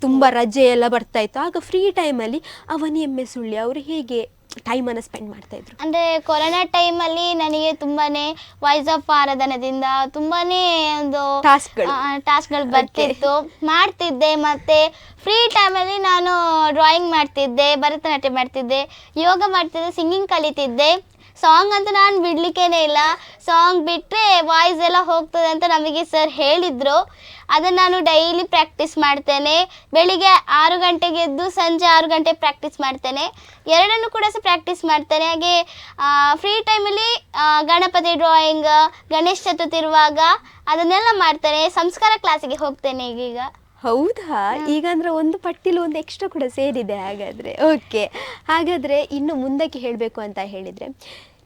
ತುಂಬ ರಜೆ ಎಲ್ಲ ಬರ್ತಾ ಇತ್ತು. ಆಗ ಫ್ರೀ ಟೈಮಲ್ಲಿ ಅವನಿಯಮ್ಮೆ ಸುಳ್ಯ ಅವರು ಹೇಗೆ ಟೈಮನ್ನು ಸ್ಪೆಂಡ್ ಮಾಡ್ತಾ ಇದ್ರು? ಅಂದರೆ ಕೊರೋನಾ ಟೈಮಲ್ಲಿ ನನಗೆ ತುಂಬಾ ವಾಯ್ಸ್ ಆಫ್ ಆರಾಧನದಿಂದ ತುಂಬಾ ಒಂದು ಟಾಸ್ಕ್ಗಳು ಬರ್ತಿತ್ತು, ಮಾಡ್ತಿದ್ದೆ. ಮತ್ತು ಫ್ರೀ ಟೈಮಲ್ಲಿ ನಾನು ಡ್ರಾಯಿಂಗ್ ಮಾಡ್ತಿದ್ದೆ, ಭರತನಾಟ್ಯ ಮಾಡ್ತಿದ್ದೆ, ಯೋಗ ಮಾಡ್ತಿದ್ದೆ, ಸಿಂಗಿಂಗ್ ಕಲಿತಿದ್ದೆ. ಸಾಂಗ್ ಅಂತ ನಾನು ಬಿಡಲಿಕ್ಕೇನೆ ಇಲ್ಲ. ಸಾಂಗ್ ಬಿಟ್ಟರೆ ವಾಯ್ಸ್ ಎಲ್ಲ ಹೋಗ್ತದೆ ಅಂತ ನಮಗೆ ಸರ್ ಹೇಳಿದರು. ಅದನ್ನು ನಾನು ಡೈಲಿ ಪ್ರಾಕ್ಟೀಸ್ ಮಾಡ್ತೇನೆ. ಬೆಳಿಗ್ಗೆ 6 ಗಂಟೆಗೆ ಎದ್ದು ಸಂಜೆ 6 ಗಂಟೆ ಪ್ರಾಕ್ಟೀಸ್ ಮಾಡ್ತೇನೆ. ಎರಡನ್ನೂ ಕೂಡ ಸಹ ಪ್ರಾಕ್ಟೀಸ್ ಮಾಡ್ತೇನೆ. ಹಾಗೆ ಫ್ರೀ ಟೈಮಲ್ಲಿ ಗಣಪತಿ ಡ್ರಾಯಿಂಗ್, ಗಣೇಶ ಚತುರ್ಥಿ ಇರುವಾಗ ಅದನ್ನೆಲ್ಲ ಮಾಡ್ತೇನೆ. ಸಂಸ್ಕಾರ ಕ್ಲಾಸಿಗೆ ಹೋಗ್ತೇನೆ ಈಗೀಗ. ಹೌದಾ? ಈಗ ಅಂದರೆ ಒಂದು ಪಟ್ಟಿಲು ಒಂದು ಎಕ್ಸ್ಟ್ರಾ ಕೂಡ ಸೇರಿದೆ ಹಾಗಾದರೆ. ಓಕೆ, ಹಾಗಾದರೆ ಇನ್ನು ಮುಂದಕ್ಕೆ ಹೇಳಬೇಕು ಅಂತ ಹೇಳಿದರೆ,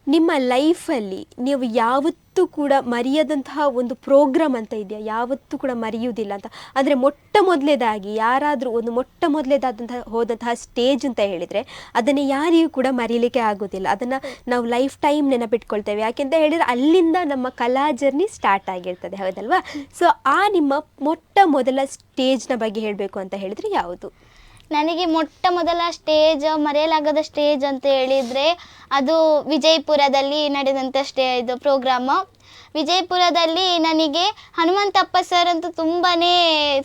ನಿಮ್ಮ ಲೈಫಲ್ಲಿ ನೀವು ಯಾವತ್ತೂ ಕೂಡ ಮರೆಯದಂತಹ ಒಂದು ಪ್ರೋಗ್ರಾಮ್ ಅಂತ ಇದೆಯಾ, ಯಾವತ್ತೂ ಕೂಡ ಮರೆಯುವುದಿಲ್ಲ ಅಂತ? ಅಂದರೆ ಮೊಟ್ಟ ಮೊದಲೇದಾಗಿ ಯಾರಾದರೂ ಒಂದು ಮೊಟ್ಟ ಮೊದಲೇದಾದಂತಹ ಹೋದಂತಹ ಸ್ಟೇಜ್ ಅಂತ ಹೇಳಿದರೆ ಅದನ್ನು ಯಾರಿಗೂ ಕೂಡ ಮರೀಲಿಕ್ಕೆ ಆಗೋದಿಲ್ಲ. ಅದನ್ನು ನಾವು ಲೈಫ್ ಟೈಮ್ ನೆನಪಿಟ್ಕೊಳ್ತೇವೆ. ಯಾಕೆಂತ ಹೇಳಿದರೆ ಅಲ್ಲಿಂದ ನಮ್ಮ ಕಲಾ ಜರ್ನಿ ಸ್ಟಾರ್ಟ್ ಆಗಿರ್ತದೆ, ಹೌದಲ್ವಾ? ಸೊ ಆ ನಿಮ್ಮ ಮೊಟ್ಟ ಮೊದಲ ಸ್ಟೇಜ್ನ ಬಗ್ಗೆ ಹೇಳಬೇಕು ಅಂತ ಹೇಳಿದರೆ ಯಾವುದು? ನನಗೆ ಮೊಟ್ಟ ಮೊದಲ ಸ್ಟೇಜ್, ಮರೆಯಲಾಗದ ಸ್ಟೇಜ್ ಅಂತ ಹೇಳಿದರೆ ಅದು ವಿಜಯಪುರದಲ್ಲಿ ನಡೆದಂಥ ಇದು ಪ್ರೋಗ್ರಾಮು. ವಿಜಯಪುರದಲ್ಲಿ ನನಗೆ ಹನುಮಂತಪ್ಪ ಸರ್ ಅಂತೂ ತುಂಬಾ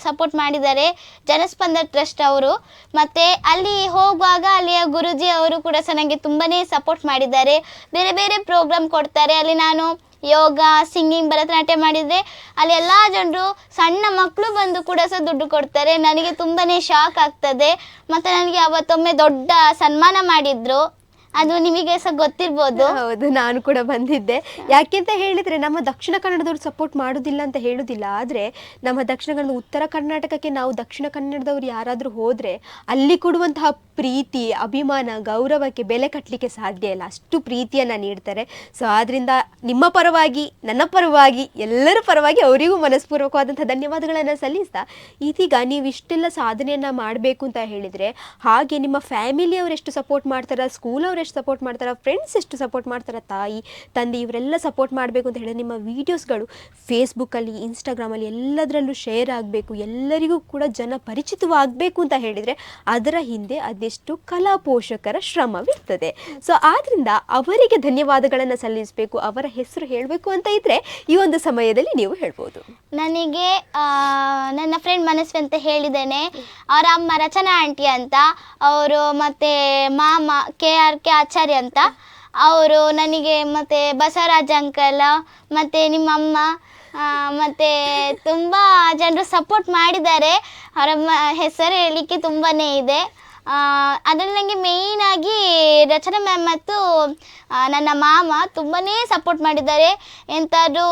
ಸಪೋರ್ಟ್ ಮಾಡಿದ್ದಾರೆ, ಜನಸ್ಪಂದನ ಟ್ರಸ್ಟ್ ಅವರು. ಮತ್ತು ಅಲ್ಲಿ ಹೋಗುವಾಗ ಅಲ್ಲಿಯ ಗುರುಜಿ ಅವರು ಕೂಡ ಸಹ ನನಗೆ ತುಂಬಾ ಸಪೋರ್ಟ್ ಮಾಡಿದ್ದಾರೆ. ಬೇರೆ ಬೇರೆ ಪ್ರೋಗ್ರಾಮ್ ಕೊಡ್ತಾರೆ. ಅಲ್ಲಿ ನಾನು ಯೋಗ, ಸಿಂಗಿಂಗ್, ಭರತನಾಟ್ಯ ಮಾಡಿದರೆ ಅಲ್ಲಿ ಎಲ್ಲ ಜನರು, ಸಣ್ಣ ಮಕ್ಕಳು ಬಂದು ಕೂಡ ಸಹ ದುಡ್ಡು ಕೊಡ್ತಾರೆ. ನನಗೆ ತುಂಬಾ ಶಾಕ್ ಆಗ್ತದೆ. ಮತ್ತು ನನಗೆ ಅವತ್ತೊಮ್ಮೆ ದೊಡ್ಡ ಸನ್ಮಾನ ಮಾಡಿದರು, ಅದು ನಿಮಗೆ ಸಹ ಗೊತ್ತಿರ್ಬೋದು. ಹೌದು, ನಾನು ಕೂಡ ಬಂದಿದ್ದೆ. ಯಾಕೆಂತ ಹೇಳಿದರೆ ನಮ್ಮ ದಕ್ಷಿಣ ಕನ್ನಡದವ್ರು ಸಪೋರ್ಟ್ ಮಾಡೋದಿಲ್ಲ ಅಂತ ಹೇಳೋದಿಲ್ಲ, ಆದರೆ ನಮ್ಮ ದಕ್ಷಿಣ ಕನ್ನಡ, ಉತ್ತರ ಕರ್ನಾಟಕಕ್ಕೆ ನಾವು ದಕ್ಷಿಣ ಕನ್ನಡದವ್ರು ಯಾರಾದರೂ ಹೋದರೆ ಅಲ್ಲಿ ಕೊಡುವಂತಹ ಪ್ರೀತಿ, ಅಭಿಮಾನ, ಗೌರವಕ್ಕೆ ಬೆಲೆ ಕಟ್ಟಲಿಕ್ಕೆ ಸಾಧ್ಯ ಇಲ್ಲ. ಅಷ್ಟು ಪ್ರೀತಿಯನ್ನು ನೀಡ್ತಾರೆ. ಸೊ ಆದ್ದರಿಂದ ನಿಮ್ಮ ಪರವಾಗಿ, ನನ್ನ ಪರವಾಗಿ, ಎಲ್ಲರ ಪರವಾಗಿ ಅವರಿಗೂ ಮನಸ್ಪೂರ್ವಕವಾದಂಥ ಧನ್ಯವಾದಗಳನ್ನು ಸಲ್ಲಿಸ್ತಾ, ಇದೀಗ ನೀವು ಇಷ್ಟೆಲ್ಲ ಸಾಧನೆಯನ್ನು ಮಾಡಬೇಕು ಅಂತ ಹೇಳಿದರೆ ಹಾಗೆ ನಿಮ್ಮ ಫ್ಯಾಮಿಲಿಯವರು ಎಷ್ಟು ಸಪೋರ್ಟ್ ಮಾಡ್ತಾರೆ, ಸ್ಕೂಲವ್ರು ಎಷ್ಟು ಸಪೋರ್ಟ್ ಮಾಡ್ತಾರೆ, ಫ್ರೆಂಡ್ಸ್ ಎಷ್ಟು ಸಪೋರ್ಟ್ ಮಾಡ್ತಾರೆ, ತಾಯಿ ತಂದೆ ಇವರೆಲ್ಲ ಸಪೋರ್ಟ್ ಮಾಡಬೇಕು ಅಂತ ಹೇಳಿದ್ರೆ ನಿಮ್ಮ ವೀಡಿಯೋಸ್ಗಳು ಫೇಸ್ಬುಕ್ಕಲ್ಲಿ, ಇನ್ಸ್ಟಾಗ್ರಾಮಲ್ಲಿ ಎಲ್ಲದರಲ್ಲೂ ಶೇರ್ ಆಗಬೇಕು, ಎಲ್ಲರಿಗೂ ಕೂಡ ಜನ ಪರಿಚಿತವಾಗಬೇಕು ಅಂತ ಹೇಳಿದರೆ ಅದರ ಹಿಂದೆ ಅದೆಷ್ಟು ಕಲಾ ಪೋಷಕರ ಶ್ರಮವಿರ್ತದೆ. ಸೊ ಆದ್ದರಿಂದ ಅವರಿಗೆ ಧನ್ಯವಾದಗಳನ್ನು ಸಲ್ಲಿಸಬೇಕು, ಅವರ ಹೆಸರು ಹೇಳಬೇಕು ಅಂತ ಇದ್ದರೆ ಈ ಒಂದು ಸಮಯದಲ್ಲಿ ನೀವು ಹೇಳ್ಬೋದು. ನನಗೆ ನನ್ನ ಫ್ರೆಂಡ್ ಮನಸ್ವಿ ಅಂತ ಹೇಳಿದ್ದೇನೆ, ಅವರ ಅಮ್ಮ ರಚನಾ ಆಂಟಿ ಅಂತ, ಅವರು ಮತ್ತು ಮಾಮ KRK ಆಚಾರ್ಯ ಅಂತ ಅವರು ನನಗೆ, ಮತ್ತು ಬಸವರಾಜ್ ಅಂಕಲ್, ಮತ್ತು ನಿಮ್ಮಮ್ಮ, ಮತ್ತು ತುಂಬ ಜನರು ಸಪೋರ್ಟ್ ಮಾಡಿದ್ದಾರೆ. ಅವರ ಹೆಸರು ಹೇಳಲಿಕ್ಕೆ ತುಂಬಾ ಇದೆ. ಅದರಲ್ಲಿ ನನಗೆ ಮೇಯ್ನಾಗಿ ರಚನಾ ಮ್ಯಾಮ್ ಮತ್ತು ನನ್ನ ಮಾಮ ತುಂಬಾ ಸಪೋರ್ಟ್ ಮಾಡಿದ್ದಾರೆ. ಎಂಥಾದರೂ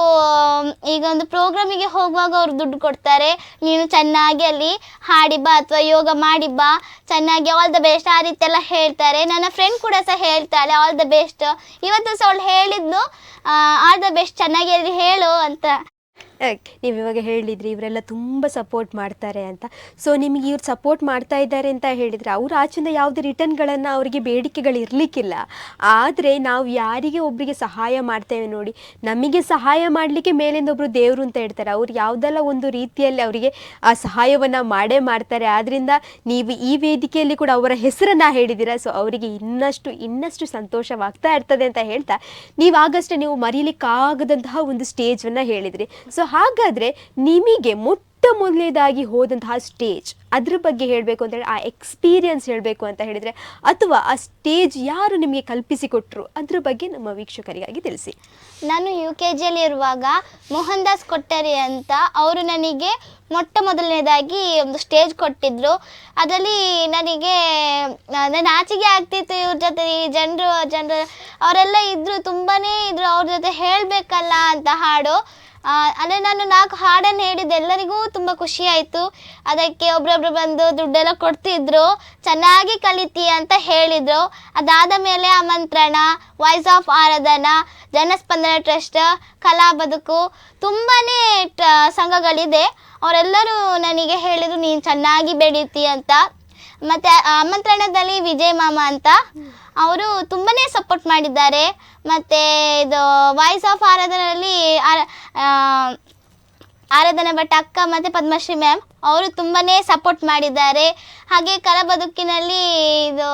ಈಗ ಒಂದು ಪ್ರೋಗ್ರಾಮಿಗೆ ಹೋಗುವಾಗ ಅವರು ದುಡ್ಡು ಕೊಡ್ತಾರೆ, ನೀನು ಚೆನ್ನಾಗಿ ಅಲ್ಲಿ ಹಾಡಿ ಬಾ ಅಥವಾ ಯೋಗ ಮಾಡಿ ಬಾ, ಚೆನ್ನಾಗಿ ಆಲ್ ದ ಬೆಸ್ಟ್ ಆ ರೀತಿ ಎಲ್ಲ ಹೇಳ್ತಾರೆ. ನನ್ನ ಫ್ರೆಂಡ್ ಕೂಡ ಸಹ ಹೇಳ್ತಾಳೆ ಆಲ್ ದ ಬೆಸ್ಟ್. ಇವತ್ತು ಸಹ ಅವಳು ಹೇಳಿದ್ಲು ಆಲ್ ದ ಬೆಸ್ಟ್, ಚೆನ್ನಾಗಿ ಅಲ್ಲಿ ಹೇಳು ಅಂತ. ನೀವು ಇವಾಗ ಹೇಳಿದ್ರಿ ಇವರೆಲ್ಲ ತುಂಬ ಸಪೋರ್ಟ್ ಮಾಡ್ತಾರೆ ಅಂತ. ಸೊ ನಿಮಗೆ ಇವ್ರು ಸಪೋರ್ಟ್ ಮಾಡ್ತಾ ಇದ್ದಾರೆ ಅಂತ ಹೇಳಿದರೆ ಅವ್ರ ಆಚಿಂದ ಯಾವುದೇ ರಿಟರ್ನ್ಗಳನ್ನು ಅವರಿಗೆ ಬೇಡಿಕೆಗಳು ಇರಲಿಕ್ಕಿಲ್ಲ. ಆದರೆ ನಾವು ಯಾರಿಗೆ ಒಬ್ಬರಿಗೆ ಸಹಾಯ ಮಾಡ್ತೇವೆ ನೋಡಿ, ನಮಗೆ ಸಹಾಯ ಮಾಡಲಿಕ್ಕೆ ಮೇಲಿಂದ ಒಬ್ಬರು ದೇವರು ಅಂತ ಹೇಳ್ತಾರೆ. ಅವ್ರು ಯಾವುದೆಲ್ಲ ಒಂದು ರೀತಿಯಲ್ಲಿ ಅವರಿಗೆ ಆ ಸಹಾಯವನ್ನು ಮಾಡೇ ಮಾಡ್ತಾರೆ. ಆದ್ದರಿಂದ ನೀವು ಈ ವೇದಿಕೆಯಲ್ಲಿ ಕೂಡ ಅವರ ಹೆಸರನ್ನು ಹೇಳಿದ್ದೀರಾ. ಸೊ ಅವರಿಗೆ ಇನ್ನಷ್ಟು ಸಂತೋಷವಾಗ್ತಾ ಇರ್ತದೆ ಅಂತ ಹೇಳ್ತಾ, ನೀವು ಆಗಷ್ಟೇ ನೀವು ಮರೀಲಿಕ್ಕಾಗದಂತಹ ಒಂದು ಸ್ಟೇಜನ್ನು ಹೇಳಿದ್ರಿ. ಸೊ ಹಾಗಾದರೆ ನಿಮಗೆ ಮೊಟ್ಟ ಮೊದಲನೇದಾಗಿ ಹೋದಂತಹ ಸ್ಟೇಜ್, ಅದ್ರ ಬಗ್ಗೆ ಹೇಳಬೇಕು ಅಂತ ಹೇಳಿ, ಆ ಎಕ್ಸ್ಪೀರಿಯನ್ಸ್ ಹೇಳಬೇಕು ಅಂತ ಹೇಳಿದರೆ, ಅಥವಾ ಆ ಸ್ಟೇಜ್ ಯಾರು ನಿಮಗೆ ಕಲ್ಪಿಸಿಕೊಟ್ರು, ಅದ್ರ ಬಗ್ಗೆ ನಮ್ಮ ವೀಕ್ಷಕರಿಗಾಗಿ ತಿಳಿಸಿ. ನಾನು UKGಯಲ್ಲಿ ಇರುವಾಗ ಮೋಹನ್ ದಾಸ್ ಕೊಟ್ಟರಿ ಅಂತ ಅವರು ನನಗೆ ಮೊಟ್ಟ ಮೊದಲನೇದಾಗಿ ಒಂದು ಸ್ಟೇಜ್ ಕೊಟ್ಟಿದ್ದರು. ಅದರಲ್ಲಿ ನನಗೆ ನನ್ನ ಆಚೆಗೆ ಆಗ್ತಿತ್ತು. ಇವ್ರ ಜೊತೆ ಈ ಜನರು ಅವರೆಲ್ಲ ಇದ್ದರು, ತುಂಬಾ ಇದ್ದರು, ಅವ್ರ ಜೊತೆ ಹೇಳಬೇಕಲ್ಲ ಅಂತ ಹಾಡು. ಅಲ್ಲೇ ನಾನು 4 ಹಾಡನ್ನು ಹೇಳಿದ್ದೆ, ಎಲ್ಲರಿಗೂ ತುಂಬ ಖುಷಿ ಆಯಿತು. ಅದಕ್ಕೆ ಒಬ್ಬೊಬ್ಬರು ಬಂದು ದುಡ್ಡೆಲ್ಲ ಕೊಡ್ತಿದ್ರು, ಚೆನ್ನಾಗಿ ಕಲಿತಿ ಅಂತ ಹೇಳಿದರು. ಅದಾದ ಮೇಲೆ ಆಮಂತ್ರಣ, voice of Aradhana, Janaspandana trust, ಕಲಾ ಬದುಕು, ತುಂಬಾ ಸಂಘಗಳಿದೆ. ಅವರೆಲ್ಲರೂ ನನಗೆ ಹೇಳಿದರು ನೀನು ಚೆನ್ನಾಗಿ ಬೆಳೀತಿ ಅಂತ. ಮತ್ತು ಆಮಂತ್ರಣದಲ್ಲಿ ವಿಜಯ್ ಮಾಮ ಅಂತ ಅವರು ತುಂಬಾ ಸಪೋರ್ಟ್ ಮಾಡಿದ್ದಾರೆ. ಮತ್ತು ಇದು ವಾಯ್ಸ್ ಆಫ್ ಆರಾಧನೆಯಲ್ಲಿ ಆರಾಧನಾ ಭಟ್ ಅಕ್ಕ ಮತ್ತು ಪದ್ಮಶ್ರೀ ಮ್ಯಾಮ್ ಅವರು ತುಂಬಾ ಸಪೋರ್ಟ್ ಮಾಡಿದ್ದಾರೆ. ಹಾಗೆ ಕಲಾ ಬದುಕಿನಲ್ಲಿ ಇದು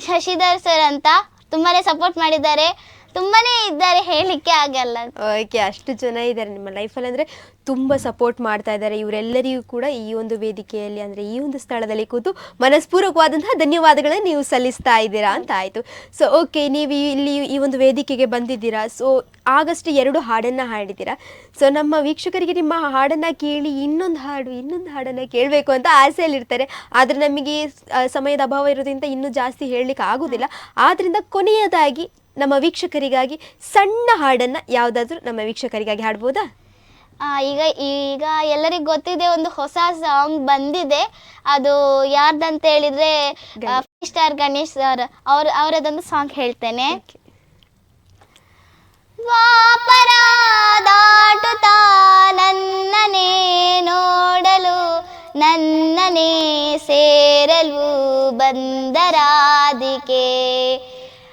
ಶಶಿಧರ್ ಸರ್ ಅಂತ ತುಂಬಾ ಸಪೋರ್ಟ್ ಮಾಡಿದ್ದಾರೆ. ತುಂಬಾ ಇದ್ದಾರೆ, ಹೇಳಲಿಕ್ಕೆ ಆಗಲ್ಲ. ಓಕೆ, ಅಷ್ಟು ಜನ ಇದ್ದಾರೆ ನಿಮ್ಮ ಲೈಫಲ್ಲಿ, ಅಂದರೆ ತುಂಬ ಸಪೋರ್ಟ್ ಮಾಡ್ತಾ ಇದ್ದಾರೆ. ಇವರೆಲ್ಲರಿಗೂ ಕೂಡ ಈ ಒಂದು ವೇದಿಕೆಯಲ್ಲಿ, ಅಂದರೆ ಈ ಒಂದು ಸ್ಥಳದಲ್ಲಿ ಕೂತು ಮನಸ್ಪೂರ್ವಕವಾದಂತಹ ಧನ್ಯವಾದಗಳನ್ನು ನೀವು ಸಲ್ಲಿಸ್ತಾ ಇದ್ದೀರಾ ಅಂತ ಆಯಿತು. ಸೊ ಓಕೆ, ನೀವು ಇಲ್ಲಿ ಈ ಒಂದು ವೇದಿಕೆಗೆ ಬಂದಿದ್ದೀರಾ. ಸೊ ಆಗಸ್ಟ್ 2 ಹಾಡನ್ನು ಹಾಡಿದ್ದೀರಾ. ಸೊ ನಮ್ಮ ವೀಕ್ಷಕರಿಗೆ ನಿಮ್ಮ ಹಾಡನ್ನು ಕೇಳಿ ಇನ್ನೊಂದು ಹಾಡನ್ನು ಕೇಳಬೇಕು ಅಂತ ಆಸೆಯಲ್ಲಿರ್ತಾರೆ. ಆದರೆ ನಮಗೆ ಸಮಯದ ಅಭಾವ ಇರೋದ್ರಿಂದ ಇನ್ನೂ ಜಾಸ್ತಿ ಹೇಳಲಿಕ್ಕೆ ಆಗೋದಿಲ್ಲ. ಆದ್ದರಿಂದ ಕೊನೆಯದಾಗಿ ನಮ್ಮ ವೀಕ್ಷಕರಿಗಾಗಿ ಸಣ್ಣ ಹಾಡನ್ನು ಯಾವುದಾದ್ರೂ ನಮ್ಮ ವೀಕ್ಷಕರಿಗಾಗಿ ಹಾಡ್ಬೋದಾ? ಈಗ ಎಲ್ಲರಿಗೂ ಗೊತ್ತಿದೆ, ಒಂದು ಹೊಸ ಸಾಂಗ್ ಬಂದಿದೆ. ಅದು ಯಾರ್ದಂತ ಹೇಳಿದರೆ ಸ್ಟಾರ್ ಗಣೇಶ್ ಸರ್ ಅವರದೊಂದು ಸಾಂಗ್ ಹೇಳ್ತೇನೆ. ದ್ವಾಪರ ದಾಟುತ್ತಾ ನನ್ನನೇ ನೋಡಲು ನನ್ನನೇ ಸೇರಲು ಬಂದರಾದಿಕೆ.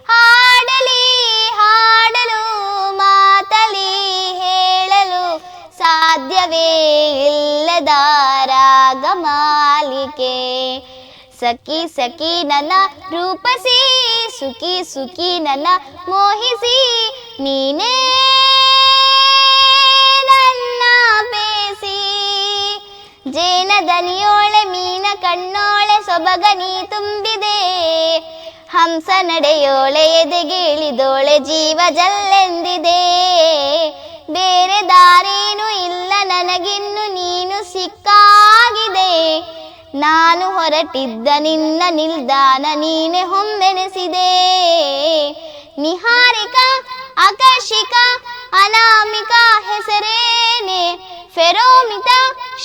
ಹಾಡಲಿ ಹಾಡಲು ಮಾತಲಿ ಹೇಳಲು ಸಾಧ್ಯವೇ ಇಲ್ಲದ ರಾಗಮಾಲಿಕೆ. ಸಖಿ ಸಖಿ ನನ್ನ ರೂಪಸಿ ಸುಖಿ ಸುಖಿ ನನ್ನ ಮೋಹಿಸಿ ನೀನೇ ನನ್ನ ಬೇಸಿ. ಜೇನ ದನಿಯೋಳೆ ಮೀನ ಕಣ್ಣೋಳೆ ಸೊಬಗ ನೀ ತುಂಬಿದೆ. ಹಂಸ ನಡೆಯೋಳೆ ಎದೆಗೆ ಇಳಿದೋಳೆ ಜೀವ ಜಲ್ಲೆಂದಿದೆ. ಬೇರೆ ದಾರೇನು ಇಲ್ಲ ನನಗಿನ್ನು ನೀನು ಸಿಕ್ಕಾಗಿದೆ. ನಾನು ಹೊರಟಿದ್ದ ನಿನ್ನ ನಿಲ್ದಾಣ ನೀನೆ ಹೊಮ್ಮೆನೆಸಿದೆ. ನಿಹಾರಿಕ ಆಕರ್ಷಿಕ ಅನಾಮಿಕ ಹೆಸರೇನೆ. ಫೆರೋಮಿತ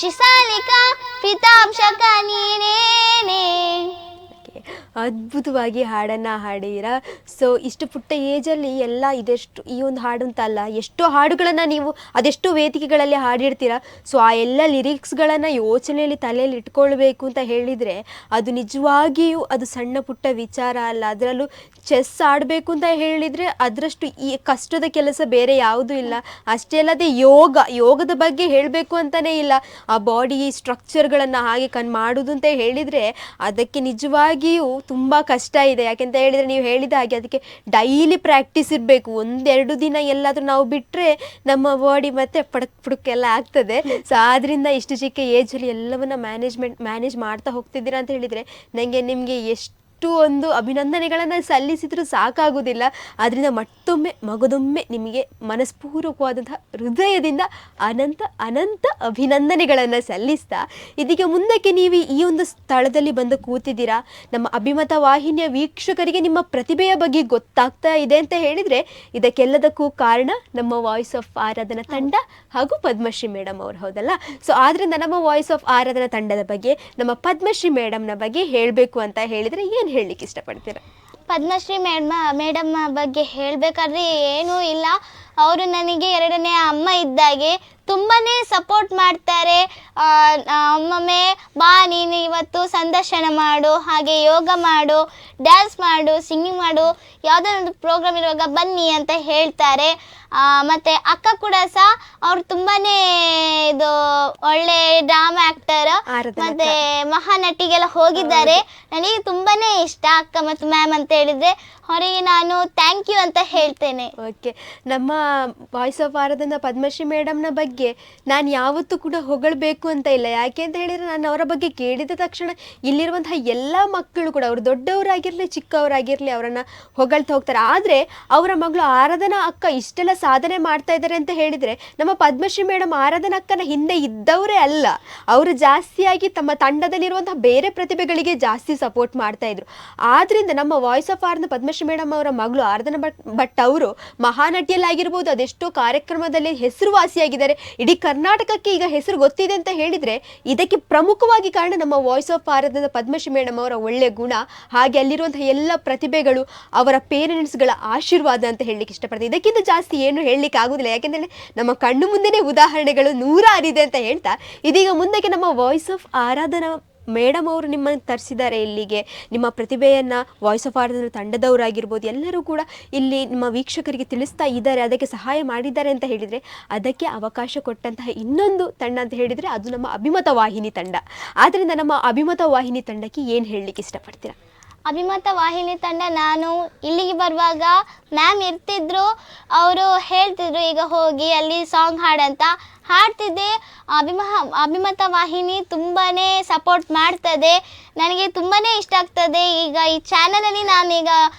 ಶಿಸಾಲಿಕ ಫಿತಾಂಶಕ ನೀನೇನೆ. ಅದ್ಭುತವಾಗಿ ಹಾಡನ್ನು ಹಾಡಿರ. ಸೊ ಇಷ್ಟು ಪುಟ್ಟ ಏಜಲ್ಲಿ ಎಲ್ಲ ಇದೆಷ್ಟು ಈ ಒಂದು ಹಾಡು ಅಂತಲ್ಲ, ಎಷ್ಟೋ ಹಾಡುಗಳನ್ನು ನೀವು ಅದೆಷ್ಟೋ ವೇದಿಕೆಗಳಲ್ಲಿ ಹಾಡಿರ್ತೀರ. ಸೊ ಆ ಎಲ್ಲ ಲಿರಿಕ್ಸ್ಗಳನ್ನು ಯೋಚನೆಯಲ್ಲಿ ತಲೆಯಲ್ಲಿ ಇಟ್ಕೊಳ್ಬೇಕು ಅಂತ ಹೇಳಿದರೆ ಅದು ನಿಜವಾಗಿಯೂ ಅದು ಸಣ್ಣ ಪುಟ್ಟ ವಿಚಾರ ಅಲ್ಲ. ಅದರಲ್ಲೂ ಚೆಸ್ ಆಡಬೇಕು ಅಂತ ಹೇಳಿದರೆ ಅದರಷ್ಟು ಈ ಕಷ್ಟದ ಕೆಲಸ ಬೇರೆ ಯಾವುದೂ ಇಲ್ಲ. ಅಷ್ಟೇ ಅಲ್ಲದೆ ಯೋಗದ ಬಗ್ಗೆ ಹೇಳಬೇಕು ಅಂತಲೇ ಇಲ್ಲ. ಆ ಬಾಡಿ ಸ್ಟ್ರಕ್ಚರ್ಗಳನ್ನು ಹಾಗೆ ಮಾಡೋದು ಅಂತ ಹೇಳಿದರೆ ಅದಕ್ಕೆ ನಿಜವಾಗಿಯೂ ತುಂಬ ಕಷ್ಟ ಇದೆ. ಯಾಕೆಂತ ಹೇಳಿದರೆ ನೀವು ಹೇಳಿದ ಹಾಗೆ ಅದಕ್ಕೆ ಡೈಲಿ ಪ್ರಾಕ್ಟೀಸ್ ಇರಬೇಕು. 1-2 ದಿನ ಎಲ್ಲಾದರೂ ನಾವು ಬಿಟ್ಟರೆ ನಮ್ಮ ಬಾಡಿ ಮತ್ತೆ ಪುಡಕ್ಕೆಲ್ಲ ಆಗ್ತದೆ. ಸೊ ಆದ್ದರಿಂದ ಇಷ್ಟು ಚಿಕ್ಕ ಏಜಲ್ಲಿ ಎಲ್ಲವನ್ನ ಮ್ಯಾನೇಜ್ ಮಾಡ್ತಾ ಹೋಗ್ತಿದ್ದೀರಾ ಅಂತ ಹೇಳಿದರೆ ನನಗೆ ನಿಮಗೆ ಎಷ್ಟು ಒಂದು ಅಭಿನಂದನೆಗಳನ್ನು ಸಲ್ಲಿಸಿದರೂ ಸಾಕಾಗುವುದಿಲ್ಲ. ಆದ್ದರಿಂದ ಮಗದೊಮ್ಮೆ ನಿಮಗೆ ಮನಸ್ಪೂರ್ವಕವಾದಂತಹ ಹೃದಯದಿಂದ ಅನಂತ ಅಭಿನಂದನೆಗಳನ್ನು ಸಲ್ಲಿಸ್ತಾ ಇದೀಗ ಮುಂದಕ್ಕೆ ನೀವು ಈ ಒಂದು ಸ್ಥಳದಲ್ಲಿ ಬಂದು ಕೂತಿದ್ದೀರಾ. ನಮ್ಮ ಅಭಿಮತ ವಾಹಿನಿಯ ವೀಕ್ಷಕರಿಗೆ ನಿಮ್ಮ ಪ್ರತಿಭೆಯ ಬಗ್ಗೆ ಗೊತ್ತಾಗ್ತಾ ಇದೆ ಅಂತ ಹೇಳಿದರೆ ಇದಕ್ಕೆಲ್ಲದಕ್ಕೂ ಕಾರಣ ನಮ್ಮ ವಾಯ್ಸ್ ಆಫ್ ಆರಾಧನಾ ತಂಡ ಹಾಗೂ ಪದ್ಮಶ್ರೀ ಮೇಡಮ್ ಅವರು, ಹೌದಲ್ಲ? ಸೊ ಆದ್ದರಿಂದ ನಮ್ಮ ವಾಯ್ಸ್ ಆಫ್ ಆರಾಧನಾ ತಂಡದ ಬಗ್ಗೆ ನಮ್ಮ ಪದ್ಮಶ್ರೀ ಮೇಡಮ್ನ ಬಗ್ಗೆ ಹೇಳಬೇಕು ಅಂತ ಹೇಳಿದರೆ ಏನು ಹೇಳಲಿಕ್ಕೆ ಇಷ್ಟಪಡ್ತೀರಾ? ಪದ್ಮಶ್ರೀ ಮೇಡಮ್ ಬಗ್ಗೆ ಹೇಳಬೇಕಾದ್ರೆ ಏನೂ ಇಲ್ಲ. ಅವರು ನನಗೆ 2ನೇ ಅಮ್ಮ ಇದ್ದಾಗೆ ತುಂಬಾ ಸಪೋರ್ಟ್ ಮಾಡ್ತಾರೆ. ಒಮ್ಮೊಮ್ಮೆ ಬಾ ನೀನು ಇವತ್ತು ಸಂದರ್ಶನ ಮಾಡು, ಹಾಗೆ ಯೋಗ ಮಾಡು, ಡ್ಯಾನ್ಸ್ ಮಾಡು, ಸಿಂಗಿಂಗ್ ಮಾಡು, ಯಾವುದೋ ಒಂದು ಪ್ರೋಗ್ರಾಮ್ ಇರುವಾಗ ಬನ್ನಿ ಅಂತ ಹೇಳ್ತಾರೆ. ಮತ್ತು ಅಕ್ಕ ಕೂಡ ಸಹ ಅವ್ರು ತುಂಬಾ ಇದು ಒಳ್ಳೆ ಡ್ರಾಮಾ ಆ್ಯಕ್ಟರ್ ಮತ್ತು ಮಹಾನಟಿಗೆಲ್ಲ ಹೋಗಿದ್ದಾರೆ. ನನಗೆ ತುಂಬಾ ಇಷ್ಟ ಅಕ್ಕ ಮತ್ತು ಮ್ಯಾಮ್ ಅಂತ ಹೇಳಿದರೆ ಅವರಿಗೆ ನಾನು ಥ್ಯಾಂಕ್ ಯು ಅಂತ ಹೇಳ್ತೇನೆ. ಓಕೆ, ನಮ್ಮ ವಾಯ್ಸ್ ಆಫ್ ಆರಾಧನಾ ಪದ್ಮಶ್ರೀ ಮೇಡಮ್ನ ಬಗ್ಗೆ ನಾನು ಯಾವತ್ತೂ ಕೂಡ ಹೊಗಳಬೇಕು ಅಂತ ಇಲ್ಲ. ಯಾಕೆ ಅಂತ ಹೇಳಿದರೆ ನಾನು ಅವರ ಬಗ್ಗೆ ಕೇಳಿದ ತಕ್ಷಣ ಇಲ್ಲಿರುವಂತಹ ಎಲ್ಲ ಮಕ್ಕಳು ಕೂಡ ಅವರು ದೊಡ್ಡವರಾಗಿರಲಿ ಚಿಕ್ಕವರಾಗಿರಲಿ ಅವರನ್ನು ಹೊಗಳ್ತಾ ಹೋಗ್ತಾರೆ. ಆದರೆ ಅವರ ಮಗಳು ಆರಾಧನಾ ಅಕ್ಕ ಇಷ್ಟೆಲ್ಲ ಸಾಧನೆ ಮಾಡ್ತಾ ಇದ್ದಾರೆ ಅಂತ ಹೇಳಿದರೆ ನಮ್ಮ ಪದ್ಮಶ್ರೀ ಮೇಡಮ್ ಆರಾಧನಾ ಅಕ್ಕನ ಹಿಂದೆ ಇದ್ದವರೇ ಅಲ್ಲ. ಅವರು ಜಾಸ್ತಿಯಾಗಿ ತಮ್ಮ ತಂಡದಲ್ಲಿರುವಂತಹ ಬೇರೆ ಪ್ರತಿಭೆಗಳಿಗೆ ಜಾಸ್ತಿ ಸಪೋರ್ಟ್ ಮಾಡ್ತಾ ಇದ್ರು. ಆದ್ದರಿಂದ ನಮ್ಮ voice of Aradhana Padmashri madam ಅವರ ಮಗಳು ಆರಾಧನಾ ಭಟ್ ಅವರು ಮಹಾನಟಿಯಲ್ಲಿ ಆಗಿರ್ಬೋದು, ಅದೆಷ್ಟೋ ಕಾರ್ಯಕ್ರಮದಲ್ಲಿ ಹೆಸರುವಾಸಿಯಾಗಿದ್ದಾರೆ. ಇಡೀ ಕರ್ನಾಟಕಕ್ಕೆ ಈಗ ಹೆಸರು ಗೊತ್ತಿದೆ ಅಂತ ಹೇಳಿದರೆ ಇದಕ್ಕೆ ಪ್ರಮುಖವಾಗಿ ಕಾರಣ ನಮ್ಮ voice of Aradhana Padmashri madam ಅವರ ಒಳ್ಳೆಯ ಗುಣ, ಹಾಗೆ ಅಲ್ಲಿರುವಂತಹ ಎಲ್ಲ ಪ್ರತಿಭೆಗಳು, ಅವರ ಪೇರೆಂಟ್ಸ್ಗಳ ಆಶೀರ್ವಾದ ಅಂತ ಹೇಳಲಿಕ್ಕೆ ಇಷ್ಟಪಡ್ತೀನಿ. ಇದಕ್ಕಿಂತ ಜಾಸ್ತಿ ಏನು ಹೇಳಲಿಕ್ಕೆ ಆಗೋದಿಲ್ಲ. ಯಾಕೆಂದರೆ ನಮ್ಮ ಕಣ್ಣು ಮುಂದೆನೇ ಉದಾಹರಣೆಗಳು ನೂರಾರಿದೆ ಅಂತ ಹೇಳ್ತಾ ಇದೀಗ ಮುಂದಕ್ಕೆ ನಮ್ಮ ವಾಯ್ಸ್ ಆಫ್ ಆರಾಧನಾ ಮೇಡಮ್ ಅವರು ನಿಮ್ಮನ್ನು ತರಿಸಿದ್ದಾರೆ ಇಲ್ಲಿಗೆ. ನಿಮ್ಮ ಪ್ರತಿಭೆಯನ್ನು ವಾಯ್ಸ್ ಆಫ್ ಆರಾಧನಾ ತಂಡದವರಾಗಿರ್ಬೋದು ಎಲ್ಲರೂ ಕೂಡ ಇಲ್ಲಿ ನಿಮ್ಮ ವೀಕ್ಷಕರಿಗೆ ತಿಳಿಸ್ತಾ ಇದ್ದಾರೆ, ಅದಕ್ಕೆ ಸಹಾಯ ಮಾಡಿದ್ದಾರೆ ಅಂತ ಹೇಳಿದರೆ ಅದಕ್ಕೆ ಅವಕಾಶ ಕೊಟ್ಟಂತಹ ಇನ್ನೊಂದು ತಂಡ ಅಂತ ಹೇಳಿದರೆ ಅದು ನಮ್ಮ ಅಭಿಮತ ವಾಹಿನಿ ತಂಡ. ಆದ್ದರಿಂದ ನಮ್ಮ ಅಭಿಮತ ವಾಹಿನಿ ತಂಡಕ್ಕೆ ಏನು ಹೇಳಲಿಕ್ಕೆ ಇಷ್ಟಪಡ್ತೀರಾ? ಅಭಿಮತ ವಾಹಿನಿ ತಂಡ ನಾನು ಇಲ್ಲಿಗೆ ಬರುವಾಗ ಮ್ಯಾಮ್ ಇರ್ತಿದ್ರು, ಅವರು ಹೇಳ್ತಿದ್ರು ಈಗ ಹೋಗಿ ಅಲ್ಲಿ ಸಾಂಗ್ ಹಾಡಂತ ಹಾಡ್ತಿದ್ದೆ. ಅಭಿಮತ ವಾಹಿನಿ ತುಂಬಾ ಸಪೋರ್ಟ್ ಮಾಡ್ತದೆ, ನನಗೆ ತುಂಬಾ ಇಷ್ಟ ಆಗ್ತದೆ. ಈಗ ಈ ಚಾನಲಲ್ಲಿ ನಾನೀಗ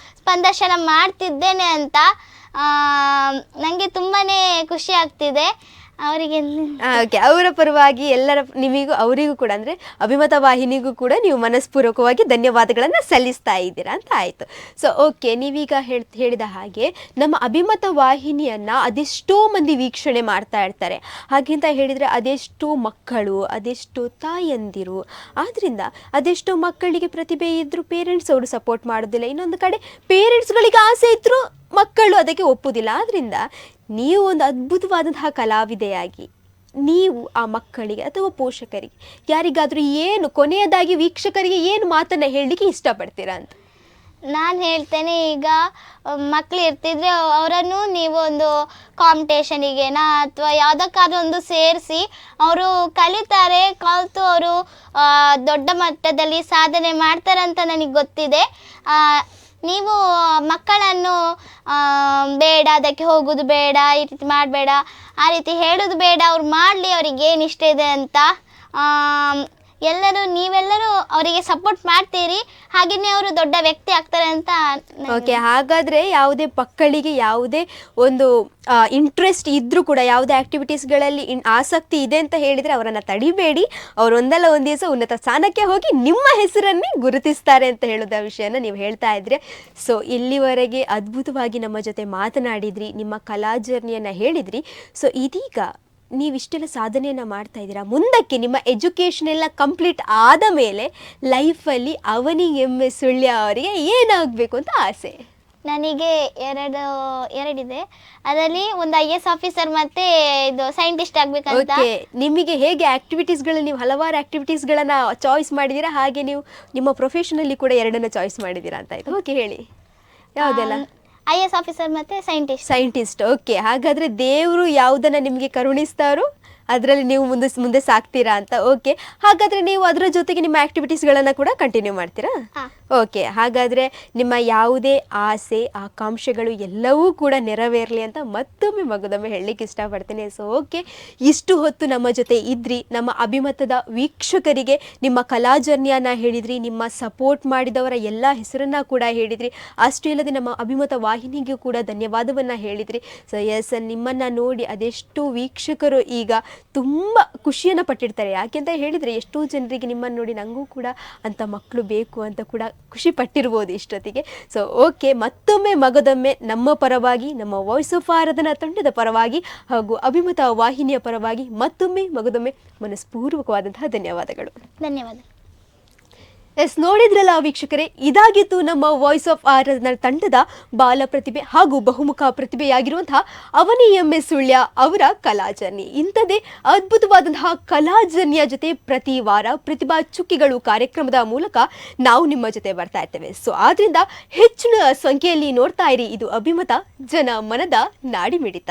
ಸಂದರ್ಶನ ಮಾಡ್ತಿದ್ದೇನೆ ಅಂತ ನನಗೆ ತುಂಬಾ ಖುಷಿ ಆಗ್ತಿದೆ. ಅವರಿಗೆ ಓಕೆ, ಅವರ ಪರವಾಗಿ ಎಲ್ಲರ ಅವರಿಗೂ ಕೂಡ ಅಂದರೆ ಅಭಿಮತ ವಾಹಿನಿಗೂ ಕೂಡ ನೀವು ಮನಸ್ಪೂರ್ವಕವಾಗಿ ಧನ್ಯವಾದಗಳನ್ನು ಸಲ್ಲಿಸ್ತಾ ಇದ್ದೀರಾ ಅಂತ ಆಯಿತು. ಸೊ ಓಕೆ, ನೀವೀಗ ಹೇಳಿದ ಹಾಗೆ ನಮ್ಮ ಅಭಿಮತ ವಾಹಿನಿಯನ್ನು ಅದೆಷ್ಟೋ ಮಂದಿ ವೀಕ್ಷಣೆ ಮಾಡ್ತಾ ಇರ್ತಾರೆ. ಹಾಗೆಂತ ಹೇಳಿದರೆ ಅದೆಷ್ಟೋ ಮಕ್ಕಳು, ಅದೆಷ್ಟೋ ತಾಯಂದಿರು, ಆದ್ದರಿಂದ ಅದೆಷ್ಟೋ ಮಕ್ಕಳಿಗೆ ಪ್ರತಿಭೆ ಇದ್ದರೂ ಪೇರೆಂಟ್ಸ್ ಅವರು ಸಪೋರ್ಟ್ ಮಾಡೋದಿಲ್ಲ. ಇನ್ನೊಂದು ಕಡೆ ಪೇರೆಂಟ್ಸ್ಗಳಿಗೆ ಆಸೆ ಇದ್ದರೂ ಮಕ್ಕಳು ಅದಕ್ಕೆ ಒಪ್ಪುವುದಿಲ್ಲ. ಆದ್ದರಿಂದ ನೀವು ಒಂದು ಅದ್ಭುತವಾದಂತಹ ಕಲಾವಿದೆಯಾಗಿ ನೀವು ಆ ಮಕ್ಕಳಿಗೆ ಅಥವಾ ಪೋಷಕರಿಗೆ ಯಾರಿಗಾದರೂ ಏನು ಕೊನೆಯದಾಗಿ ವೀಕ್ಷಕರಿಗೆ ಏನು ಮಾತನ್ನು ಹೇಳಲಿಕ್ಕೆ ಇಷ್ಟಪಡ್ತೀರಾ ಅಂತ? ನಾನು ಹೇಳ್ತೇನೆ, ಈಗ ಮಕ್ಕಳು ಇರ್ತಿದ್ರೆ ಅವರನ್ನು ನೀವು ಒಂದು ಕಾಂಪಿಟೇಷನಿಗೆನಾ ಅಥವಾ ಯಾವುದಕ್ಕಾದ್ರೂ ಒಂದು ಸೇರಿಸಿ ಅವರು ಕಲಿತಾರೆ, ಕಲಿತು ಅವರು ದೊಡ್ಡ ಮಟ್ಟದಲ್ಲಿ ಸಾಧನೆ ಮಾಡ್ತಾರಂತ ನನಗೆ ಗೊತ್ತಿದೆ. ನೀವು ಮಕ್ಕಳನ್ನು ಬೇಡ, ಅದಕ್ಕೆ ಹೋಗೋದು ಬೇಡ, ಈ ರೀತಿ ಮಾಡಬೇಡ, ಆ ರೀತಿ ಹೇಳೋದು ಬೇಡ, ಅವ್ರು ಮಾಡಲಿ, ಅವ್ರಿಗೆ ಏನು ಇಷ್ಟ ಇದೆ ಅಂತ ನೀವೆಲ್ಲರೂ ಅವರಿಗೆ ಸಪೋರ್ಟ್ ಮಾಡ್ತೀರಿ, ಹಾಗೆಯೇ ಅವರು ದೊಡ್ಡ ವ್ಯಕ್ತಿ ಆಗ್ತಾರೆ ಅಂತ. ಓಕೆ, ಹಾಗಾದರೆ ಯಾವುದೇ ಮಕ್ಕಳಿಗೆ ಯಾವುದೇ ಒಂದು ಇಂಟ್ರೆಸ್ಟ್ ಇದ್ದರೂ ಕೂಡ ಯಾವುದೇ ಆ್ಯಕ್ಟಿವಿಟೀಸ್ಗಳಲ್ಲಿ ಆಸಕ್ತಿ ಇದೆ ಅಂತ ಹೇಳಿದರೆ ಅವರನ್ನು ತಡಿಬೇಡಿ. ಅವರು ಒಂದಲ್ಲ ಒಂದು ದಿವಸ ಉನ್ನತ ಸ್ಥಾನಕ್ಕೆ ಹೋಗಿ ನಿಮ್ಮ ಹೆಸರನ್ನೇ ಗುರುತಿಸ್ತಾರೆ ಅಂತ ಹೇಳೋದ ವಿಷಯನ ನೀವು ಹೇಳ್ತಾ ಇದ್ರಿ. ಸೊ ಇಲ್ಲಿವರೆಗೆ ಅದ್ಭುತವಾಗಿ ನಮ್ಮ ಜೊತೆ ಮಾತನಾಡಿದ್ರಿ, ನಿಮ್ಮ ಕಲಾ ಜರ್ನಿಯನ್ನು ಹೇಳಿದ್ರಿ. ಸೊ ಇದೀಗ ನೀವಿಷ್ಟೆಲ್ಲ ಸಾಧನೆಯನ್ನು ಮಾಡ್ತಾ ಇದ್ದೀರಾ, ಮುಂದಕ್ಕೆ ನಿಮ್ಮ ಎಜುಕೇಷನ್ ಎಲ್ಲ ಕಂಪ್ಲೀಟ್ ಆದ ಮೇಲೆ ಲೈಫಲ್ಲಿ ಅವನಿ ಎಮ್ಮೆ ಸುಳ್ಯ ಅವರಿಗೆ ಏನಾಗಬೇಕು ಅಂತ ಆಸೆ? ನನಗೆ ಎರಡಿದೆ. ಅದರಲ್ಲಿ ಒಂದು IAS ಆಫೀಸರ್ ಮತ್ತೆ ಇದು ಸೈಂಟಿಸ್ಟ್ ಆಗಬೇಕಂತ. ಓಕೆ, ನಿಮಗೆ ಹೇಗೆ ಆ್ಯಕ್ಟಿವಿಟೀಸ್ಗಳು, ನೀವು ಹಲವಾರು ಆ್ಯಕ್ಟಿವಿಟೀಸ್ಗಳನ್ನು ಚಾಯ್ಸ್ ಮಾಡಿದ್ದೀರಾ, ಹಾಗೆ ನೀವು ನಿಮ್ಮ ಪ್ರೊಫೆಷನಲ್ಲಿ ಕೂಡ ಎರಡನ್ನು ಚಾಯ್ಸ್ ಮಾಡಿದ್ದೀರಾ ಅಂತ ಆಯಿತು. ಓಕೆ, ಹೇಳಿ ಯಾವುದೆಲ್ಲ? IAS ಆಫೀಸರ್ ಮತ್ತು ಸೈಂಟಿಸ್ಟ್. ಓಕೆ, ಹಾಗಾದರೆ ದೇವರು ಯಾವುದನ್ನು ನಿಮಗೆ ಕರುಣಿಸ್ತಾರೋ ಅದರಲ್ಲಿ ನೀವು ಮುಂದೆ ಸಾಕ್ತೀರಾ ಅಂತ. ಓಕೆ, ಹಾಗಾದರೆ ನೀವು ಅದರ ಜೊತೆಗೆ ನಿಮ್ಮ ಆ್ಯಕ್ಟಿವಿಟೀಸ್ಗಳನ್ನು ಕೂಡ ಕಂಟಿನ್ಯೂ ಮಾಡ್ತೀರಾ? ಓಕೆ, ಹಾಗಾದರೆ ನಿಮ್ಮ ಯಾವುದೇ ಆಸೆ ಆಕಾಂಕ್ಷೆಗಳು ಎಲ್ಲವೂ ಕೂಡ ನೆರವೇರಲಿ ಅಂತ ಮಗದೊಮ್ಮೆ ಹೇಳಲಿಕ್ಕೆ ಇಷ್ಟಪಡ್ತೇನೆ. ಸೊ ಓಕೆ, ಇಷ್ಟು ಹೊತ್ತು ನಮ್ಮ ಜೊತೆ ಇದ್ರಿ, ನಮ್ಮ ಅಭಿಮತದ ವೀಕ್ಷಕರಿಗೆ ನಿಮ್ಮ ಕಲಾ ಜರ್ನಿಯನ್ನು ಹೇಳಿದ್ರಿ, ನಿಮ್ಮ ಸಪೋರ್ಟ್ ಮಾಡಿದವರ ಎಲ್ಲ ಹೆಸರನ್ನು ಕೂಡ ಹೇಳಿದ್ರಿ. ಅಷ್ಟೇ ಅಲ್ಲದೆ ನಮ್ಮ ಅಭಿಮತ ವಾಹಿನಿಗೂ ಕೂಡ ಧನ್ಯವಾದವನ್ನು ಹೇಳಿದ್ರಿ. ಸೊ ಎಸ್, ನಿಮ್ಮನ್ನು ನೋಡಿ ಅದೆಷ್ಟು ವೀಕ್ಷಕರು ಈಗ ತುಂಬ ಖುಷಿಯನ್ನು ಪಟ್ಟಿರ್ತಾರೆ. ಯಾಕೆಂತ ಹೇಳಿದರೆ ಎಷ್ಟೋ ಜನರಿಗೆ ನಿಮ್ಮನ್ನು ನೋಡಿ ನನಗೂ ಕೂಡ ಅಂಥ ಮಕ್ಕಳು ಬೇಕು ಅಂತ ಕೂಡ ಖುಷಿ ಪಟ್ಟಿರ್ಬೋದು ಇಷ್ಟೊತ್ತಿಗೆ. ಸೊ ಓಕೆ, ಮಗದೊಮ್ಮೆ ನಮ್ಮ ಪರವಾಗಿ, ನಮ್ಮ ವಾಯ್ಸ್ ಆಫ್ ಆರಾಧನಾ ತಂಡದ ಪರವಾಗಿ ಹಾಗೂ ಅಭಿಮತ ವಾಹಿನಿಯ ಪರವಾಗಿ ಮಗದೊಮ್ಮೆ ಮನಸ್ಪೂರ್ವಕವಾದಂತಹ ಧನ್ಯವಾದಗಳು. ಧನ್ಯವಾದ. ಎಸ್, ನೋಡಿದ್ರಲ್ಲ ವೀಕ್ಷಕರೇ, ಇದಾಗಿತ್ತು ನಮ್ಮ ವಾಯ್ಸ್ ಆಫ್ ಆರಾಧನಾ ತಂಡದ ಬಾಲ ಪ್ರತಿಭೆ ಹಾಗೂ ಬಹುಮುಖ ಪ್ರತಿಭೆಯಾಗಿರುವಂತಹ ಅವನಿ ಎಮ್ಮೆ ಸುಳ್ಯ ಅವರ ಕಲಾ ಜರ್ನಿ. ಇಂಥದ್ದೇ ಅದ್ಭುತವಾದಂತಹ ಕಲಾ ಜರ್ನಿಯ ಜೊತೆ ಪ್ರತಿ ವಾರ ಪ್ರತಿಭಾ ಚುಕ್ಕಿಗಳು ಕಾರ್ಯಕ್ರಮದ ಮೂಲಕ ನಾವು ನಿಮ್ಮ ಜೊತೆ ಬರ್ತಾ ಇರ್ತೇವೆ. ಸೊ ಆದ್ರಿಂದ ಹೆಚ್ಚಿನ ಸಂಖ್ಯೆಯಲ್ಲಿ ನೋಡ್ತಾ ಇರಿ. ಇದು ಅಭಿಮತ, ಜನ ಮನದ ನಾಡಿ ಮಿಡಿತ.